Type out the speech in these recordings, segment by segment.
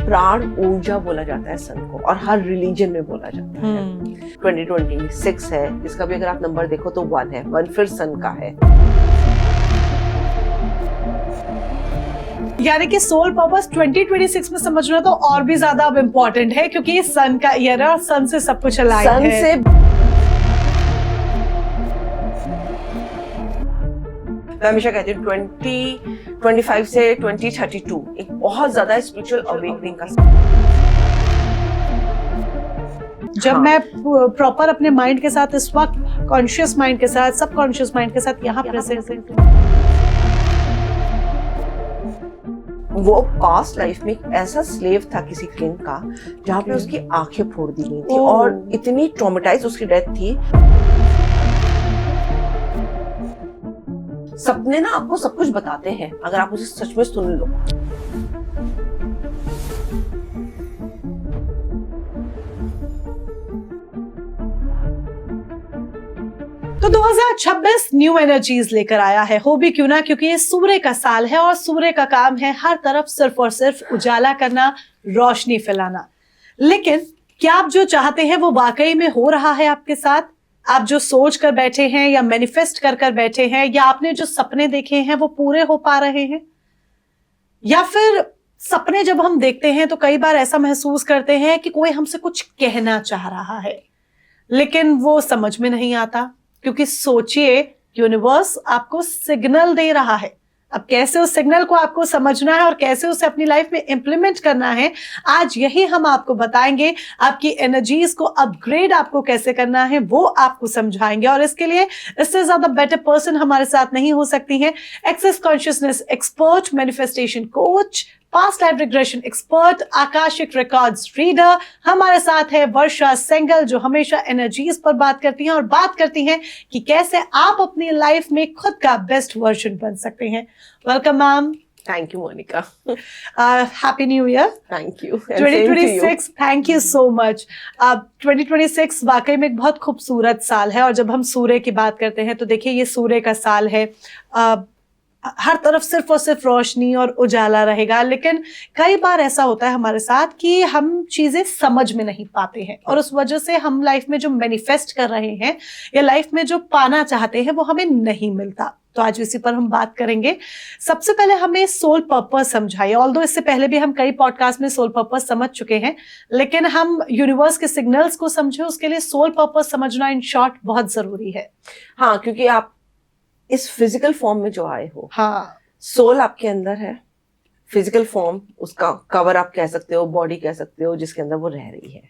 प्राण ऊर्जा बोला जाता है सन को, और हर रिलीजन में बोला जाता है। 2026 है, इसका भी अगर आप नंबर देखो तो 1 है, 1 फिर सन का है। यानी कि सोल पर्पस 2026 में समझना तो और भी ज्यादा अब इम्पोर्टेंट है, क्योंकि सन का ईयर है और सन से सब कुछ अलाइन है। सन से मैं हमेशा कहती हूँ 2025 से 2032 एक बहुत ज्यादा स्पिरिचुअल अवेकनिंग का। जब मैं प्रॉपर अपने माइंड के साथ इस वक्त कॉन्शियस माइंड के साथ, सबकॉन्शियस माइंड के साथ यहाँ प्रेजेंट, वो पास्ट लाइफ में एक ऐसा स्लेव था किसी किंग का जहाँ पे उसकी आंखें फोड़ दी गई थी और इतनी ट्रॉमेटाइज उसकी डेथ थी। सपने ना आपको सब कुछ बताते हैं अगर आप उसे सच में सुन लो। तो 2026 न्यू एनर्जीज लेकर आया है, हो भी क्यों ना, क्योंकि ये सूर्य का साल है और सूर्य का काम है हर तरफ सिर्फ और सिर्फ उजाला करना, रोशनी फैलाना। लेकिन क्या आप जो चाहते हैं वो वाकई में हो रहा है आपके साथ? आप जो सोच कर बैठे हैं या मैनिफेस्ट कर बैठे हैं, या आपने जो सपने देखे हैं वो पूरे हो पा रहे हैं? या फिर सपने जब हम देखते हैं तो कई बार ऐसा महसूस करते हैं कि कोई हमसे कुछ कहना चाह रहा है, लेकिन वो समझ में नहीं आता, क्योंकि सोचिए यूनिवर्स आपको सिग्नल दे रहा है। अब कैसे उस सिग्नल को आपको समझना है और कैसे उसे अपनी लाइफ में इंप्लीमेंट करना है, आज यही हम आपको बताएंगे। आपकी एनर्जीज को अपग्रेड आपको कैसे करना है वो आपको समझाएंगे, और इसके लिए इससे ज्यादा बेटर पर्सन हमारे साथ नहीं हो सकती है। Access Consciousness expert, manifestation coach, past life regression expert, Akashic records reader हमारे साथ है वर्षा सेंगल, जो हमेशा एनर्जीज पर बात करती हैं और बात करती हैं कि कैसे आप अपनी लाइफ में खुद का बेस्ट वर्जन बन सकते हैं। Welcome ma'am. Thank you Monica. Happy new year. Thank you. 2026, thank you so much. 2026 वाकई में एक बहुत खूबसूरत साल है, और जब हम सूर्य की बात करते हैं तो देखिए ये सूर्य का साल है। हर तरफ सिर्फ और सिर्फ रोशनी और उजाला रहेगा, लेकिन कई बार ऐसा होता है हमारे साथ कि हम चीजें समझ में नहीं पाते हैं, और उस वजह से हम लाइफ में जो मैनिफेस्ट कर रहे हैं या लाइफ में जो पाना चाहते हैं वो हमें नहीं मिलता। तो आज इसी पर हम बात करेंगे। सबसे पहले हमें सोल पर्पस समझाइए। ऑल्दो इससे पहले भी हम कई पॉडकास्ट में सोल पर्पस समझ चुके हैं, लेकिन हम यूनिवर्स के सिग्नल्स को समझे, उसके लिए सोल पर्पस समझना इन शॉर्ट बहुत जरूरी है। हाँ, क्योंकि आप इस फिजिकल फॉर्म में जो आए हो, हाँ, सोल आपके अंदर है, फिजिकल फॉर्म उसका कवर आप कह सकते हो, बॉडी कह सकते हो, जिसके अंदर वो रह रही है।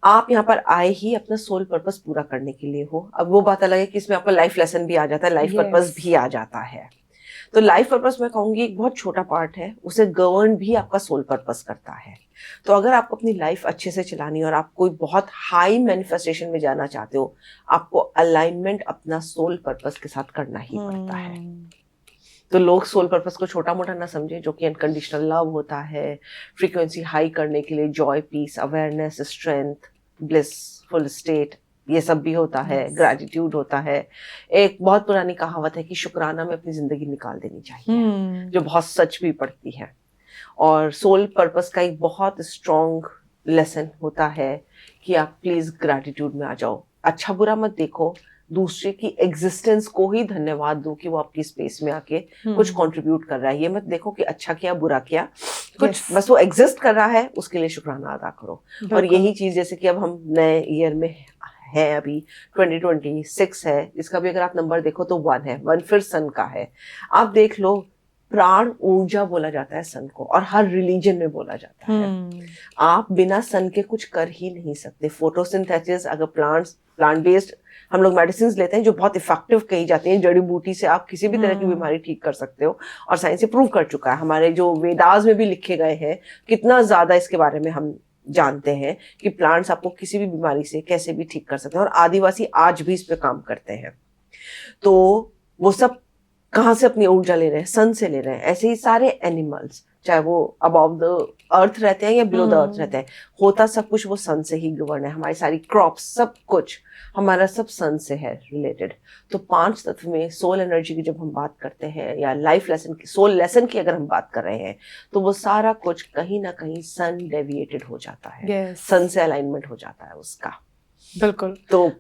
आप यहाँ पर आए ही अपना सोल पर्पस पूरा करने के लिए हो। अब वो बात अलग है कि इसमें आपका लाइफ लेसन भी आ जाता है, लाइफ पर्पस भी आ जाता है। तो लाइफ पर्पस मैं कहूंगी एक बहुत छोटा पार्ट है, उसे गवर्न भी आपका सोल पर्पस करता है। तो अगर आपको अपनी लाइफ अच्छे से चलानी और आप कोई बहुत हाई मैनिफेस्टेशन में जाना चाहते हो, आपको अलाइनमेंट अपना सोल पर्पस के साथ करना ही पड़ता है। तो लोग सोल पर्पस को छोटा मोटा ना समझे, जो कि अनकंडीशनल लव होता है, फ्रीक्वेंसी हाई करने के लिए joy, peace, awareness, strength, blissful state, ये सब भी होता है। ग्रेटिट्यूड होता है। एक बहुत पुरानी कहावत है कि शुक्राना में अपनी जिंदगी निकाल देनी चाहिए, जो बहुत सच भी पड़ती है। और सोल पर्पस का एक बहुत स्ट्रॉन्ग लेसन होता है कि आप प्लीज ग्रेटिट्यूड में आ जाओ। अच्छा बुरा मत देखो, दूसरे की एग्जिस्टेंस को ही धन्यवाद दो कि वो आपकी स्पेस में आके कुछ कंट्रीब्यूट कर रहा है। ये मत देखो कि अच्छा किया बुरा किया, कुछ बस वो एग्जिस्ट कर रहा है, उसके लिए शुक्राना अदा करो। और यही चीज जैसे कि अब हम नए ईयर में है, अभी 2026 है, इसका भी अगर आप नंबर देखो तो 1 है, 1 फिर सन का है। आप देख लो, प्राण ऊर्जा बोला जाता है सन को, और हर रिलीजन में बोला जाता है। आप बिना सन के कुछ कर ही नहीं सकते। फोटोसिंथेसिस, अगर प्लांट बेस्ड हम लोग मेडिसिन लेते हैं जो बहुत इफेक्टिव कही जाती है, जड़ी बूटी से आप किसी भी तरह की बीमारी ठीक कर सकते हो, और साइंस से प्रूव कर चुका है। हमारे जो वेदास में भी लिखे गए हैं, कितना ज्यादा इसके बारे में हम जानते हैं कि प्लांट्स आपको किसी भी बीमारी से कैसे भी ठीक कर सकते हैं, और आदिवासी आज भी इस पे काम करते हैं। तो वो सब कहाँ से अपनी ऊर्जा ले रहे हैं? सन से ले रहे हैं। ऐसे ही सारे एनिमल्स, चाहे वो अबव द अर्थ रहते हैं या बिलो द अर्थ रहते हैं, होता सब कुछ वो सन से ही गवर्न है। हमारी सारी क्रॉप्स, सब कुछ हमारा सब सन से है रिलेटेड। तो 5 तत्व में सोल एनर्जी की जब हम बात करते हैं या लाइफ लेसन की, सोल लेसन की अगर हम बात कर रहे हैं, तो वो सारा कुछ कहीं ना कहीं सन डेविएटेड हो जाता है, सन से अलाइनमेंट हो जाता है उसका। बिल्कुल। तो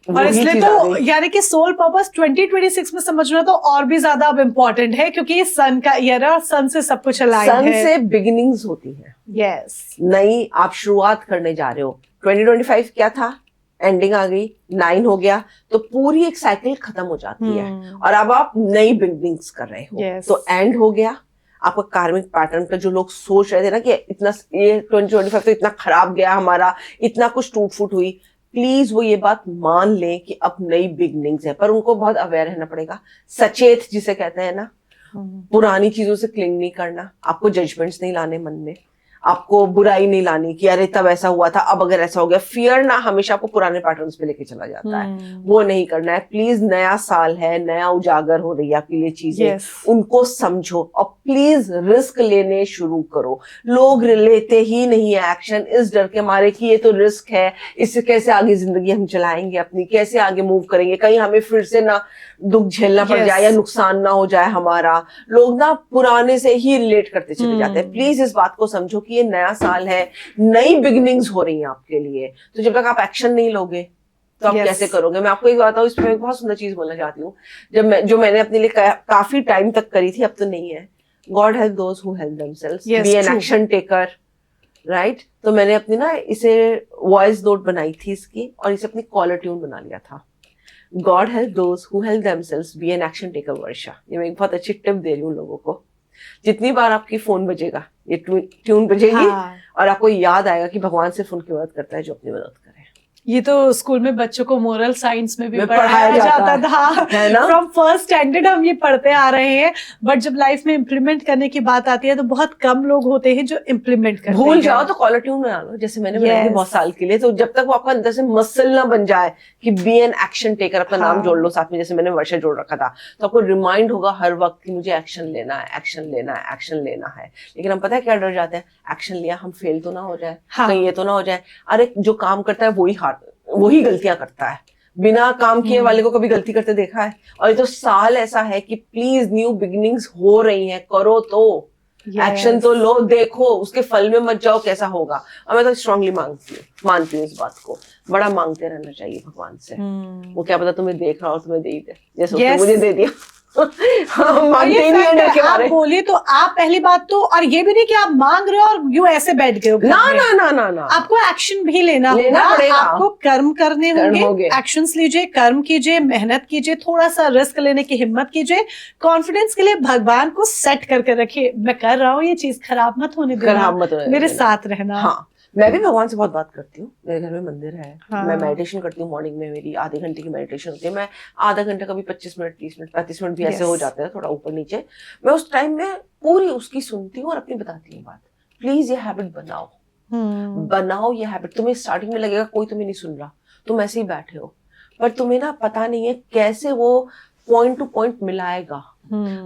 और इसलिए तो यानी कि सोल पर्पस 2026 में समझना तो और भी ज्यादा अब इम्पोर्टेंट है, क्योंकि सन का ईयर है और सन से सब कुछ अलाइन है। सन से बिगिनिंग्स होती है। यस। नई आप शुरुआत करने जा रहे हो। 2025 क्या था, एंडिंग आ गई, 9 हो गया, तो पूरी एक साइकिल खत्म हो जाती है और अब आप नई बिगिनिंग्स कर रहे हो। तो एंड हो गया आपका कार्मिक पैटर्न का। जो लोग सोच रहे थे ना कि इतना ये 2025 तो इतना खराब गया हमारा, इतना कुछ टूट फूट हुई, प्लीज वो ये बात मान लें कि अब नई बिगनिंग्स है। पर उनको बहुत अवेयर रहना पड़ेगा, सचेत जिसे कहते हैं ना, पुरानी चीजों से क्लिंग नहीं करना, आपको जजमेंट्स नहीं लाने मन में, आपको बुराई नहीं लानी कि अरे तब ऐसा हुआ था अब अगर ऐसा हो गया। फियर ना हमेशा आपको पुराने पैटर्न्स पे लेके चला जाता है, वो नहीं करना है। प्लीज, नया साल है, नया उजागर हो रही है आपके लिए चीजें, उनको समझो और प्लीज रिस्क लेने शुरू करो। लोग लेते ही नहीं है एक्शन, इस डर के मारे कि ये तो रिस्क है, इससे कैसे आगे जिंदगी हम चलाएंगे अपनी, कैसे आगे मूव करेंगे, कहीं हमें फिर से ना दुख झेलना पड़ जाए या नुकसान ना हो जाए हमारा। लोग ना पुराने से ही रिलेट करते चले जाते हैं। प्लीज इस बात को समझो कि ये नया साल है, नई बिगिनिंग्स हो रही हैं आपके लिए। तो जब तक आप एक्शन नहीं लोगे तो आप कैसे करोगे? मैं आपको एक बात बताऊं, इसमें एक बहुत सुंदर चीज बोलना चाहती हूँ। जो मैंने अपने लिए काफी टाइम तक करी थी, अब तो नहीं है। God help those who help themselves, be an action taker, right? तो मैंने अपनी ना इसे वॉइस नोट बनाई थी इसकी, और इसे अपनी कॉलर ट्यून बना लिया था। God help those who help themselves, be an action taker Varsha. ये मैं एक बहुत अच्छी टिप दे रही हूँ लोगों को। जितनी बार आपकी फोन बजेगा, ये ट्यून बजेगी, और आपको याद आएगा कि भगवान सिर्फ उनकी मदद करता है जो अपनी मदद करे। ये तो स्कूल में बच्चों को मोरल साइंस में भी पढ़ाया जाता था, फ्रॉम फर्स्ट स्टैंडर्ड हम ये पढ़ते आ रहे हैं। बट जब लाइफ में इम्प्लीमेंट करने की बात आती है तो बहुत कम लोग होते हैं जो इम्प्लीमेंट करते हैं। भूल जाओ तो कॉलर ट्यून बना लो, जैसे मैंने बनाई थी बहुत साल के लिए। तो जब तक वो आपका अंदर से मसल ना बन जाए कि बी एन एक्शन टेकर, अपना नाम जोड़ लो साथ में, जैसे मैंने वर्षा जोड़ रखा था, तो आपको रिमाइंड होगा हर वक्त कि मुझे एक्शन लेना है, एक्शन लेना है, एक्शन लेना है। लेकिन हम पता है क्या डर जाते हैं, एक्शन लिया हम फेल तो ना हो जाए, कहीं ये तो ना हो जाए। अरे जो काम करता है वही गलतियां करता है। बिना काम किए वाले को कभी गलती करते देखा है? और ये तो साल ऐसा है कि प्लीज न्यू बिगिनिंग्स हो रही हैं, करो तो एक्शन तो लो, देखो उसके फल में मत जाओ कैसा होगा। और मैं तो स्ट्रांगली मानती हूँ इस बात को। बड़ा मांगते रहना चाहिए भगवान से। वो क्या पता तुम्हें देख रहा हो, तुम्हें दे ही दे, जैसे मुझे दे दिया। मांगते ही नहीं है आप बोलिए तो आप पहली बात तो, और ये भी नहीं कि आप मांग रहे हो और यूं ऐसे बैठ गए हो। ना, आपको एक्शन भी लेना पड़ेगा। आपको कर्म करने होंगे, एक्शंस लीजिए, कर्म कीजिए, मेहनत कीजिए, थोड़ा सा रिस्क लेने की हिम्मत कीजिए। कॉन्फिडेंस के लिए भगवान को सेट करके रखिए, मैं कर रहा हूँ ये चीज, खराब मत होने देना, मेरे साथ रहना। हाँ, मैं भी भगवान से बहुत बात करती हूँ। मेरे घर में मंदिर है। मैं मेडिटेशन करती हूँ मॉर्निंग में, मेरी आधे घंटे की मेडिटेशन होती है। मैं आधा घंटा, कभी 25 मिनट, 30 मिनट, 35 मिनट भी ऐसे हो जाते हैं, थोड़ा ऊपर नीचे। मैं उस टाइम में पूरी उसकी सुनती हूँ और अपनी बताती हूँ बात। प्लीज ये हैबिट बनाओ, बनाओ ये हैबिट। तुम्हें स्टार्टिंग में लगेगा कोई तुम्हें नहीं सुन रहा, तुम ऐसे ही बैठे हो, पर तुम्हें ना पता नहीं है कैसे वो पॉइंट टू पॉइंट मिलाएगा।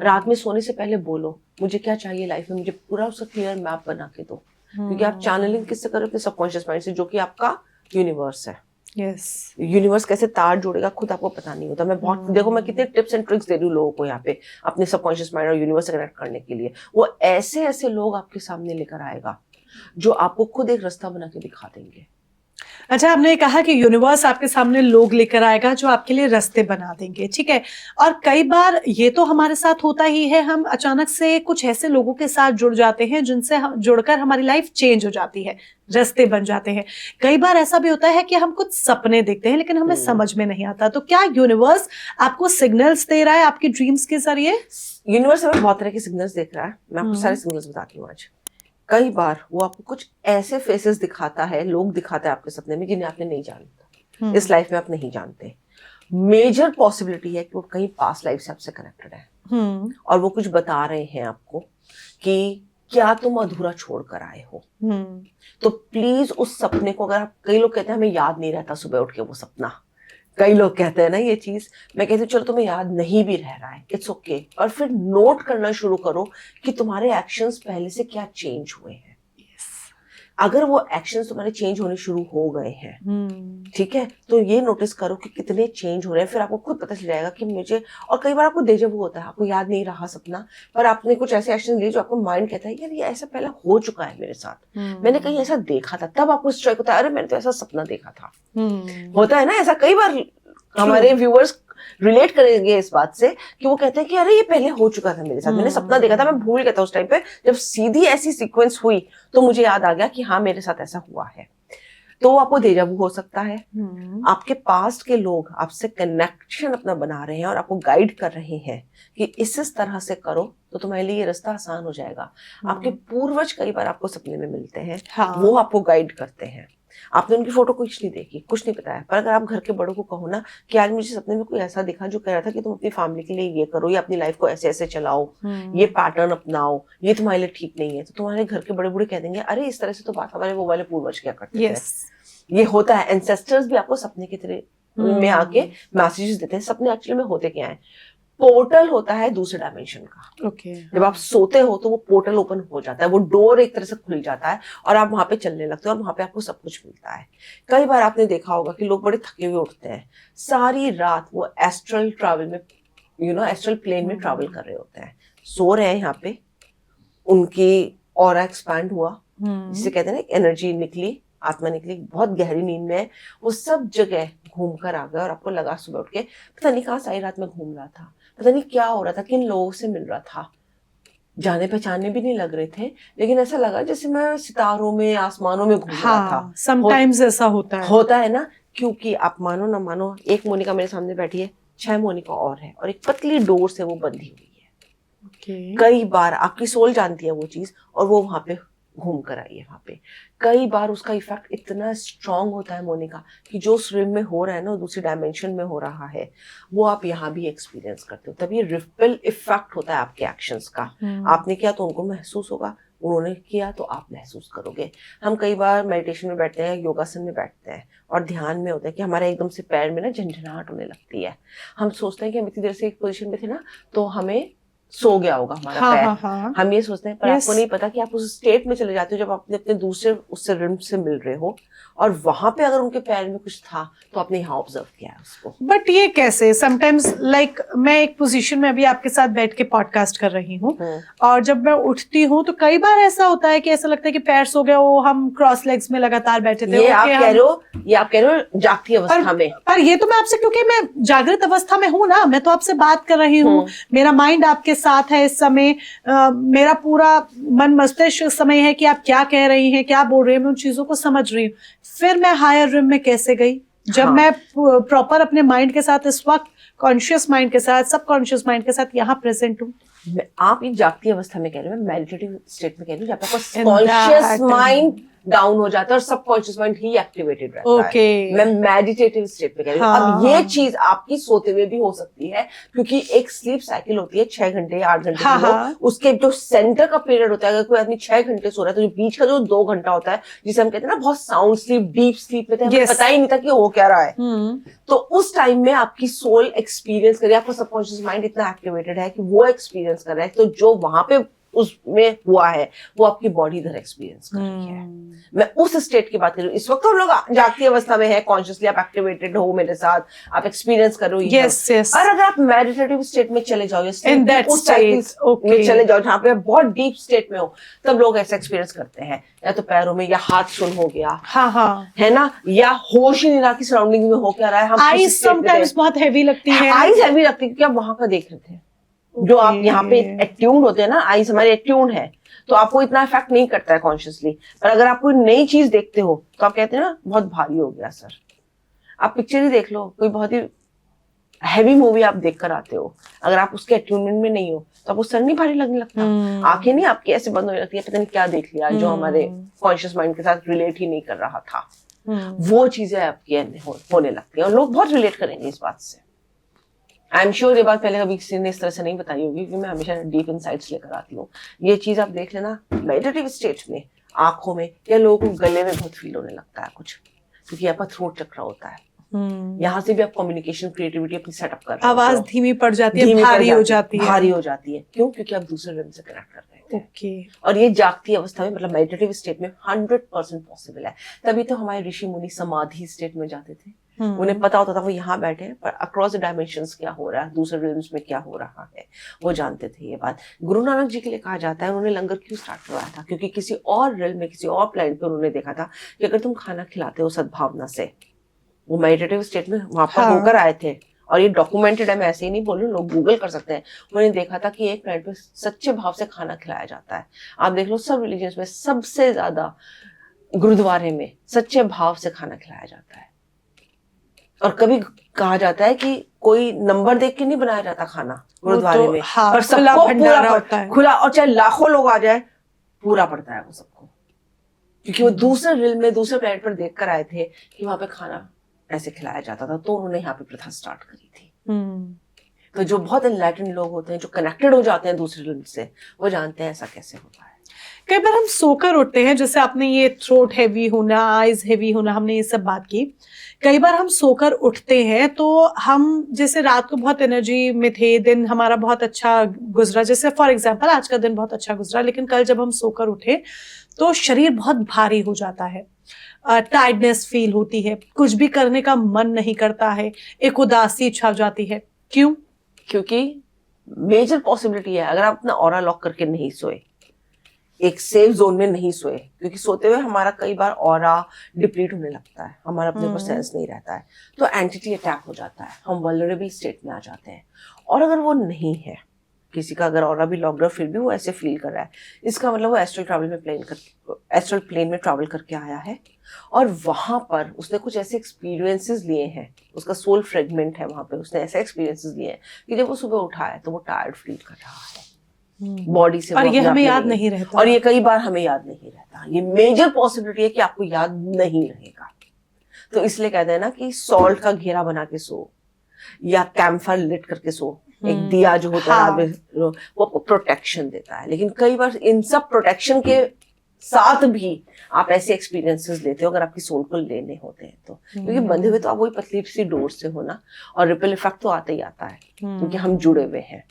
रात में सोने से पहले बोलो, मुझे क्या चाहिए लाइफ में, मुझे पूरा उसका क्लियर मैप बना के दो। क्योंकि आप चैनलिंग किससे कर रहे हो? सबकॉन्शियस माइंड से, जो कि आपका यूनिवर्स है। यूनिवर्स कैसे तार जोड़ेगा खुद आपको पता नहीं होता। मैं बहुत देखो, मैं कितने टिप्स एंड ट्रिक्स दे रही हूँ लोगों को यहाँ पे अपने सबकॉन्शियस माइंड और यूनिवर्स से कनेक्ट करने के लिए। वो ऐसे ऐसे लोग आपके सामने लेकर आएगा जो आपको खुद एक रास्ता बना के दिखा देंगे। अच्छा, आपने कहा कि यूनिवर्स आपके सामने लोग लेकर आएगा जो आपके लिए रास्ते बना देंगे, ठीक है। और कई बार ये तो हमारे साथ होता ही है, हम अचानक से कुछ ऐसे लोगों के साथ जुड़ जाते हैं जिनसे हम जुड़कर हमारी लाइफ चेंज हो जाती है, रास्ते बन जाते हैं। कई बार ऐसा भी होता है कि हम कुछ सपने देखते हैं लेकिन हमें समझ में नहीं आता। तो क्या यूनिवर्स आपको सिग्नल्स दे रहा है आपकी ड्रीम्स के जरिए? यूनिवर्स हमें बहुत तरह के सिग्नल्स देख रहा है। मैं आपको सारे सिग्नल्स बताती हूँ आज। कई बार वो आपको कुछ ऐसे फेसेस दिखाता है, लोग दिखाता है आपके सपने में जिन्हें आपने नहीं जानता, इस लाइफ में आप नहीं जानते। मेजर पॉसिबिलिटी है कि वो कहीं पास्ट लाइफ से आपसे कनेक्टेड है और वो कुछ बता रहे हैं आपको कि क्या तुम अधूरा छोड़ कर आए हो। तो प्लीज उस सपने को, अगर आप, कई लोग कहते हैं हमें याद नहीं रहता सुबह उठ के वो सपना, कई लोग कहते हैं ना ये चीज, मैं कहती हूँ चलो तुम्हें याद नहीं भी रह रहा है, इट्स ओके, और फिर नोट करना शुरू करो कि तुम्हारे एक्शंस पहले से क्या चेंज हुए हैं। अगर वो एक्शंस तुम्हारे चेंज होने शुरू हो गए हैं, ठीक है, तो ये नोटिस करो कि कितने चेंज हो रहे हैं, फिर आपको खुद पता चल जाएगा कि मुझे, और कई बार आपको डेजा वू होता है, आपको याद नहीं रहा सपना, पर आपने कुछ ऐसे एक्शन लिए जो आपको माइंड कहता है यार ये ऐसा पहले हो चुका है मेरे साथ, मैंने कहीं ऐसा देखा था, तब आपको स्ट्राइक होता है अरे मैंने तो ऐसा सपना देखा था। होता है ना ऐसा, कई बार हमारे व्यूअर्स रिलेट करेंगे इस बात से कि वो कहते हैं कि अरे ये पहले हो चुका था मेरे साथ, मैंने सपना देखा था, मैं भूल गया था उस टाइम पे, जब सीधी ऐसी सीक्वेंस हुई तो मुझे याद आ गया कि हाँ मेरे साथ ऐसा हुआ है। तो आपको डेजा वू हो सकता है, आपके पास्ट के लोग आपसे कनेक्शन अपना बना रहे हैं और आपको गाइड कर रहे हैं कि इस तरह से करो तो तुम्हारे लिए ये रास्ता आसान हो जाएगा। आपके पूर्वज कई बार आपको सपने में मिलते हैं, वो आपको गाइड करते हैं। आपने उनकी फोटो कुछ नहीं देखी, कुछ नहीं बताया, पर अगर आप घर के बड़ों को कहो ना कि आज मुझे सपने में कोई ऐसा दिखा जो कह रहा था कि तुम अपनी फैमिली के लिए ये करो या अपनी लाइफ को ऐसे ऐसे चलाओ, ये पैटर्न अपनाओ, ये तुम्हारे लिए ठीक नहीं है, तो तुम्हारे घर के बड़े बूढ़े कह देंगे अरे इस तरह से तो बात हमारे वो वाले पूर्वज क्या करते थे। ये होता है, एंसेस्टर्स भी आपको सपने की तरह में आके मैसेजेस देते हैं। सपने एक्चुअली में होते क्या है, पोर्टल होता है दूसरे डायमेंशन का। जब आप सोते हो तो वो पोर्टल ओपन हो जाता है, वो डोर एक तरह से खुल जाता है और आप वहां पे चलने लगते हो और वहां पे आपको सब कुछ मिलता है। कई बार आपने देखा होगा कि लोग बड़े थके हुए उठते हैं, सारी रात वो एस्ट्रल ट्रैवल में, एस्ट्रल प्लेन में ट्रैवल कर रहे होते हैं, सो रहे हैं यहाँ पे, उनकी ऑरा एक्सपैंड हुआ, जिसे कहते हैं ना एनर्जी निकली, आत्मा निकली, बहुत गहरी नींद में है, वो सब जगह घूम कर आ गया और आपको लगा सुबह उठ के पता नहीं कहाँ सारी रात में घूम रहा था, पता नहीं क्या हो रहा था, किन लोगों से मिल रहा था, जाने पहचाने भी नहीं लग रहे थे, लेकिन ऐसा लगा जैसे मैं सितारों में आसमानों में घूम रहा था। समटाइम्स ऐसा होता है ना, क्योंकि आप मानो ना मानो, एक मोनिका मेरे सामने बैठी है, 6 मोनिका और है और एक पतली डोर से वो बंधी हुई है। कई बार आपकी सोल जानती है वो चीज और वो वहां पे घूम कर आई है वहां पे। कई बार उसका इफेक्ट इतना स्ट्रांग होता है मोनिका कि जो उस रिम में हो रहा है ना, दूसरी डायमेंशन में हो रहा है, वो आप यहाँ भी एक्सपीरियंस करते हो। तब ये रिपल इफेक्ट होता है आपके एक्शंस का। आपने किया तो उनको महसूस होगा, उन्होंने किया तो आप महसूस करोगे। हम कई बार मेडिटेशन में बैठते हैं, योगासन में बैठते हैं और ध्यान में होता है कि हमारे एकदम से पैर में ना झंझनाहट होने लगती है। हम सोचते हैं कि हम इतनी देर से एक पोजीशन में थे ना तो हमें सो गया होगा हमारा पैर। हम ये सोचते हैं, पर आपको नहीं पता कि आप उस स्टेट में चले जाते हो जब आपने अपने दूसरे उससे रिम से मिल रहे हो और वहां पे अगर उनके पैर में कुछ था तो आपने यहाँ ऑब्जर्व किया है उसको। बट ये कैसे, समटाइम्स लाइक मैं एक पोजीशन में अभी आपके साथ बैठ के पॉडकास्ट कर रही हूँ और जब मैं उठती हूँ तो कई बार ऐसा होता है कि ऐसा लगता है कि पैर सो गया, वो हम क्रॉस लेग्स में लगातार बैठे थे। ये आप कह रहे हो जागती अवस्था में। पर ये तो मैं आपसे, क्योंकि मैं जागृत अवस्था में हूँ ना, मैं तो आपसे बात कर रही हूँ, मेरा माइंड आपके साथ है इस समय, मेरा पूरा मन मस्तिष्क इस समय है कि आप क्या कह रही हैं, क्या बोल रही हैं, मैं उन चीजों को समझ रही हूँ। फिर मैं हायर रिम में कैसे गई जब मैं प्रॉपर अपने माइंड के साथ इस वक्त, कॉन्शियस माइंड के साथ, सबकॉन्शियस माइंड के साथ यहाँ प्रेजेंट हूँ? आप ये जागती अवस्था में कह रहे हो, मेडिटेटिव स्टेट में कह रही हूँ, जब आपका कॉन्शियस माइंड डाउन हो जाता है और सबकॉन्शियस माइंड ही एक्टिवेटेड रहता है। मैं मेडिटेटिव स्टेट में कह रही हूँ। अब ये चीज आपकी सोते हुए भी हो सकती है, क्योंकि एक स्लीप साइकिल होती है 6 घंटे 8 घंटे उसके जो सेंटर का पीरियड होता है, अगर कोई आदमी 6 घंटे सो रहा है तो जो बीच का जो 2 घंटा होता है, जिसे हम कहते हैं ना बहुत साउंड स्लीप, डीप स्लीप में थे, पता ही नहीं था कि हो क्या रहा है। तो उस टाइम में आपकी सोल एक्सपीरियंस कर रही है, आपका सबकॉन्शियस माइंड इतना एक्टिवेटेड है कि वो एक्सपीरियंस कर रहा है, तो जो वहां पे उसमें हुआ है वो आपकी बॉडी इधर एक्सपीरियंस कर रही है। मैं उस स्टेट की बात कर रही हूँ। इस वक्त हम लोग जागती अवस्था में है, कॉन्शियसली आप एक्टिवेटेड हो मेरे साथ, आप एक्सपीरियंस कर रहे हो। और अगर आप मेडिटेटिव स्टेट में चले जाओ, उस में चले जाओ जहाँ पे बहुत डीप स्टेट में हो, तब लोग ऐसा एक्सपीरियंस करते हैं, या तो पैरों में, या हाथ सुन हो गया, है ना, या होश ही नहीं रहा कि सराउंडिंग में हो क्या रहा है। हम आईज समटाइम्स बहुत हेवी लगती है, आईज हेवी लगती है क्योंकि आप वहां का देख रहे थे। जो आप यहाँ पे एट्यून्ड होते हैं ना, आईज हमारे एट्यून्ड है, तो आपको इतना इफेक्ट नहीं करता है कॉन्शियसली। पर अगर आप कोई नई चीज देखते हो तो आप कहते हैं ना बहुत भारी हो गया सर। आप पिक्चर ही देख लो, कोई बहुत ही हैवी मूवी आप देख कर आते हो, अगर आप उसके एट्यूनमेंट में नहीं हो तो आपको सर नहीं भारी लगने लगता, आंखें नहीं आपकी ऐसे बंद होने लगती है, पता नहीं क्या देख लिया जो हमारे कॉन्शियस माइंड के साथ रिलेट ही नहीं कर रहा था। वो चीजें आपकी होने लगती है और लोग बहुत रिलेट करेंगे इस बात से। आई एम श्योर ये बात पहले कभी किसी ने इस तरह से नहीं बताई होगी, क्योंकि मैं हमेशा डीप इनसाइट्स लेकर आती हूँ। ये चीज आप देख लेना मेडिटेटिव स्टेट में, आंखों में, या लोगों को गले में बहुत फील होने लगता है कुछ, क्योंकि यहाँ पर थ्रोट चक्र होता है। यहाँ से भी आप कम्युनिकेशन क्रिएटिविटी अपनी सेटअप कर रहे हो। आवाज धीमी पड़ जाती है, भारी हो जाती है। भारी हो जाती है, क्यों? क्योंकि आप दूसरे रिदम से कनेक्ट कर रहे हैं। ओके। और ये जागती अवस्था में, मतलब मेडिटेटिव स्टेट में 100% पॉसिबल है। तभी तो हमारे ऋषि मुनि समाधि स्टेट में जाते थे। उन्हें पता होता था वो यहाँ बैठे हैं, पर अक्रॉस द डायमेंशंस क्या हो रहा है, दूसरे रिदम्स में क्या हो रहा है, वो जानते थे ये बात। गुरु नानक जी के लिए कहा जाता है उन्होंने लंगर क्यों स्टार्ट करवाया था? क्योंकि किसी और रिल्म में, किसी और प्लैनेट पे उन्होंने देखा था कि अगर तुम खाना खिलाते हो सद्भावना से, वो मेडिटेटिव स्टेट में वहां पर होकर आए थे। और ये डॉक्यूमेंटेड है, मैं ऐसे ही नहीं बोल रही हूँ, लोग गूगल कर सकते हैं। उन्होंने देखा था कि एक प्लेनेट पे सच्चे भाव से खाना खिलाया जाता है। आप देख लो, सब रिलीजन्स में सबसे ज्यादा गुरुद्वारे में सच्चे भाव से खाना खिलाया जाता है। और कभी कहा जाता है कि कोई नंबर देख के नहीं बनाया जाता खाना गुरुद्वारे में, पर सबको पूरा खुला, और चाहे लाखों लोग आ जाए पूरा पड़ता है वो सबको, क्योंकि वो दूसरे रिल में, दूसरे प्लेनेट पर देख कर आए थे कि वहां पे खाना ऐसे खिलाया जाता था, तो उन्होंने यहाँ पे प्रथा स्टार्ट करी थी। तो जो बहुत एनलाइटेंड लोग होते हैं, जो कनेक्टेड हो जाते हैं दूसरे रिल से, वो जानते हैं ऐसा कैसे होता है। कई बार हम सोकर उठते हैं, जैसे आपने ये थ्रोट हैवी होना, आईज हैवी होना, हमने ये सब बात की। कई बार हम सोकर उठते हैं तो हम जैसे रात को बहुत एनर्जी में थे, दिन हमारा बहुत अच्छा गुजरा, जैसे फॉर एग्जांपल आज का दिन बहुत अच्छा गुजरा, लेकिन कल जब हम सोकर उठे तो शरीर बहुत भारी हो जाता है, टायर्डनेस फील होती है, कुछ भी करने का मन नहीं करता है, एक उदासी छा जाती है। क्यों? क्योंकि मेजर पॉसिबिलिटी है, अगर आप अपना ऑरा लॉक करके नहीं सोए, एक सेफ जोन में नहीं सोए, क्योंकि सोते हुए हमारा कई बार ऑरा डिप्लीट होने लगता है, हमारा अपने ऊपर सेंस नहीं रहता है, तो एंटिटी अटैक हो जाता है, हम वल्नरेबल स्टेट में आ जाते हैं। और अगर वो नहीं है, किसी का अगर ऑरा भी लॉक्ड है फिर भी वो ऐसे फील कर रहा है, इसका मतलब वो एस्ट्रल प्लेन में ट्रैवल करके आया है, और वहां पर उसने कुछ ऐसे एक्सपीरियंसेस लिए हैं, उसका सोल फ्रेगमेंट है वहां पे, उसने ऐसे एक्सपीरियंसेस लिए हैं कि जब वो सुबह उठा है तो वो टायर्ड फील कर रहा है बॉडी से, और ये हमें याद नहीं रहता, और ये कई बार हमें याद नहीं रहता। ये मेजर पॉसिबिलिटी है कि आपको याद नहीं रहेगा। तो इसलिए कहते हैं ना कि सॉल्ट का घेरा बना के सो, या कैम्पफायर लिट करके सो, एक दिया जो होता है वो आपको प्रोटेक्शन देता है। लेकिन कई बार इन सब प्रोटेक्शन के साथ भी आप ऐसे एक्सपीरियंसेस लेते हो, अगर आपकी सोल को लेने होते हैं तो, क्योंकि बंधे हुए तो आप वही पतली सी डोर से हो ना, और रिपल इफेक्ट तो आता ही आता है, क्योंकि हम जुड़े हुए हैं।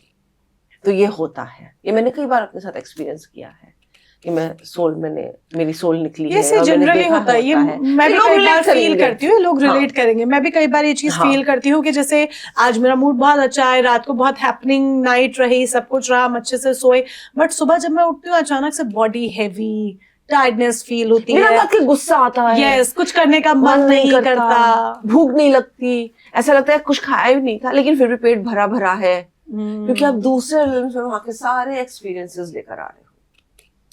तो ये होता है, ये मैंने कई बार अपने साथ एक्सपीरियंस किया है कि मैं सोल, मेरी सोल निकली है, और जनरली होता है। ये मैं भी कई बार फील करती हूँ, लोग रिलेट करेंगे। मैं भी कई बार ये चीज फील करती हूँ कि जैसे आज मेरा मूड बहुत अच्छा है, रात को बहुत हैपनिंग नाइट रही, सब कुछ रहा, हम अच्छे से सोए, बट सुबह जब मैं उठती हूँ अचानक से बॉडी हैवी, टायर्डनेस फील होती है, गुस्सा आता है, यस, कुछ करने का मन नहीं करता, भूख नहीं लगती, ऐसा लगता है कुछ खाया भी नहीं था लेकिन फिर भी पेट भरा भरा है, क्योंकि आप दूसरे रिल्म्स में वहां के सारे एक्सपीरियंसेस लेकर आ रहे हो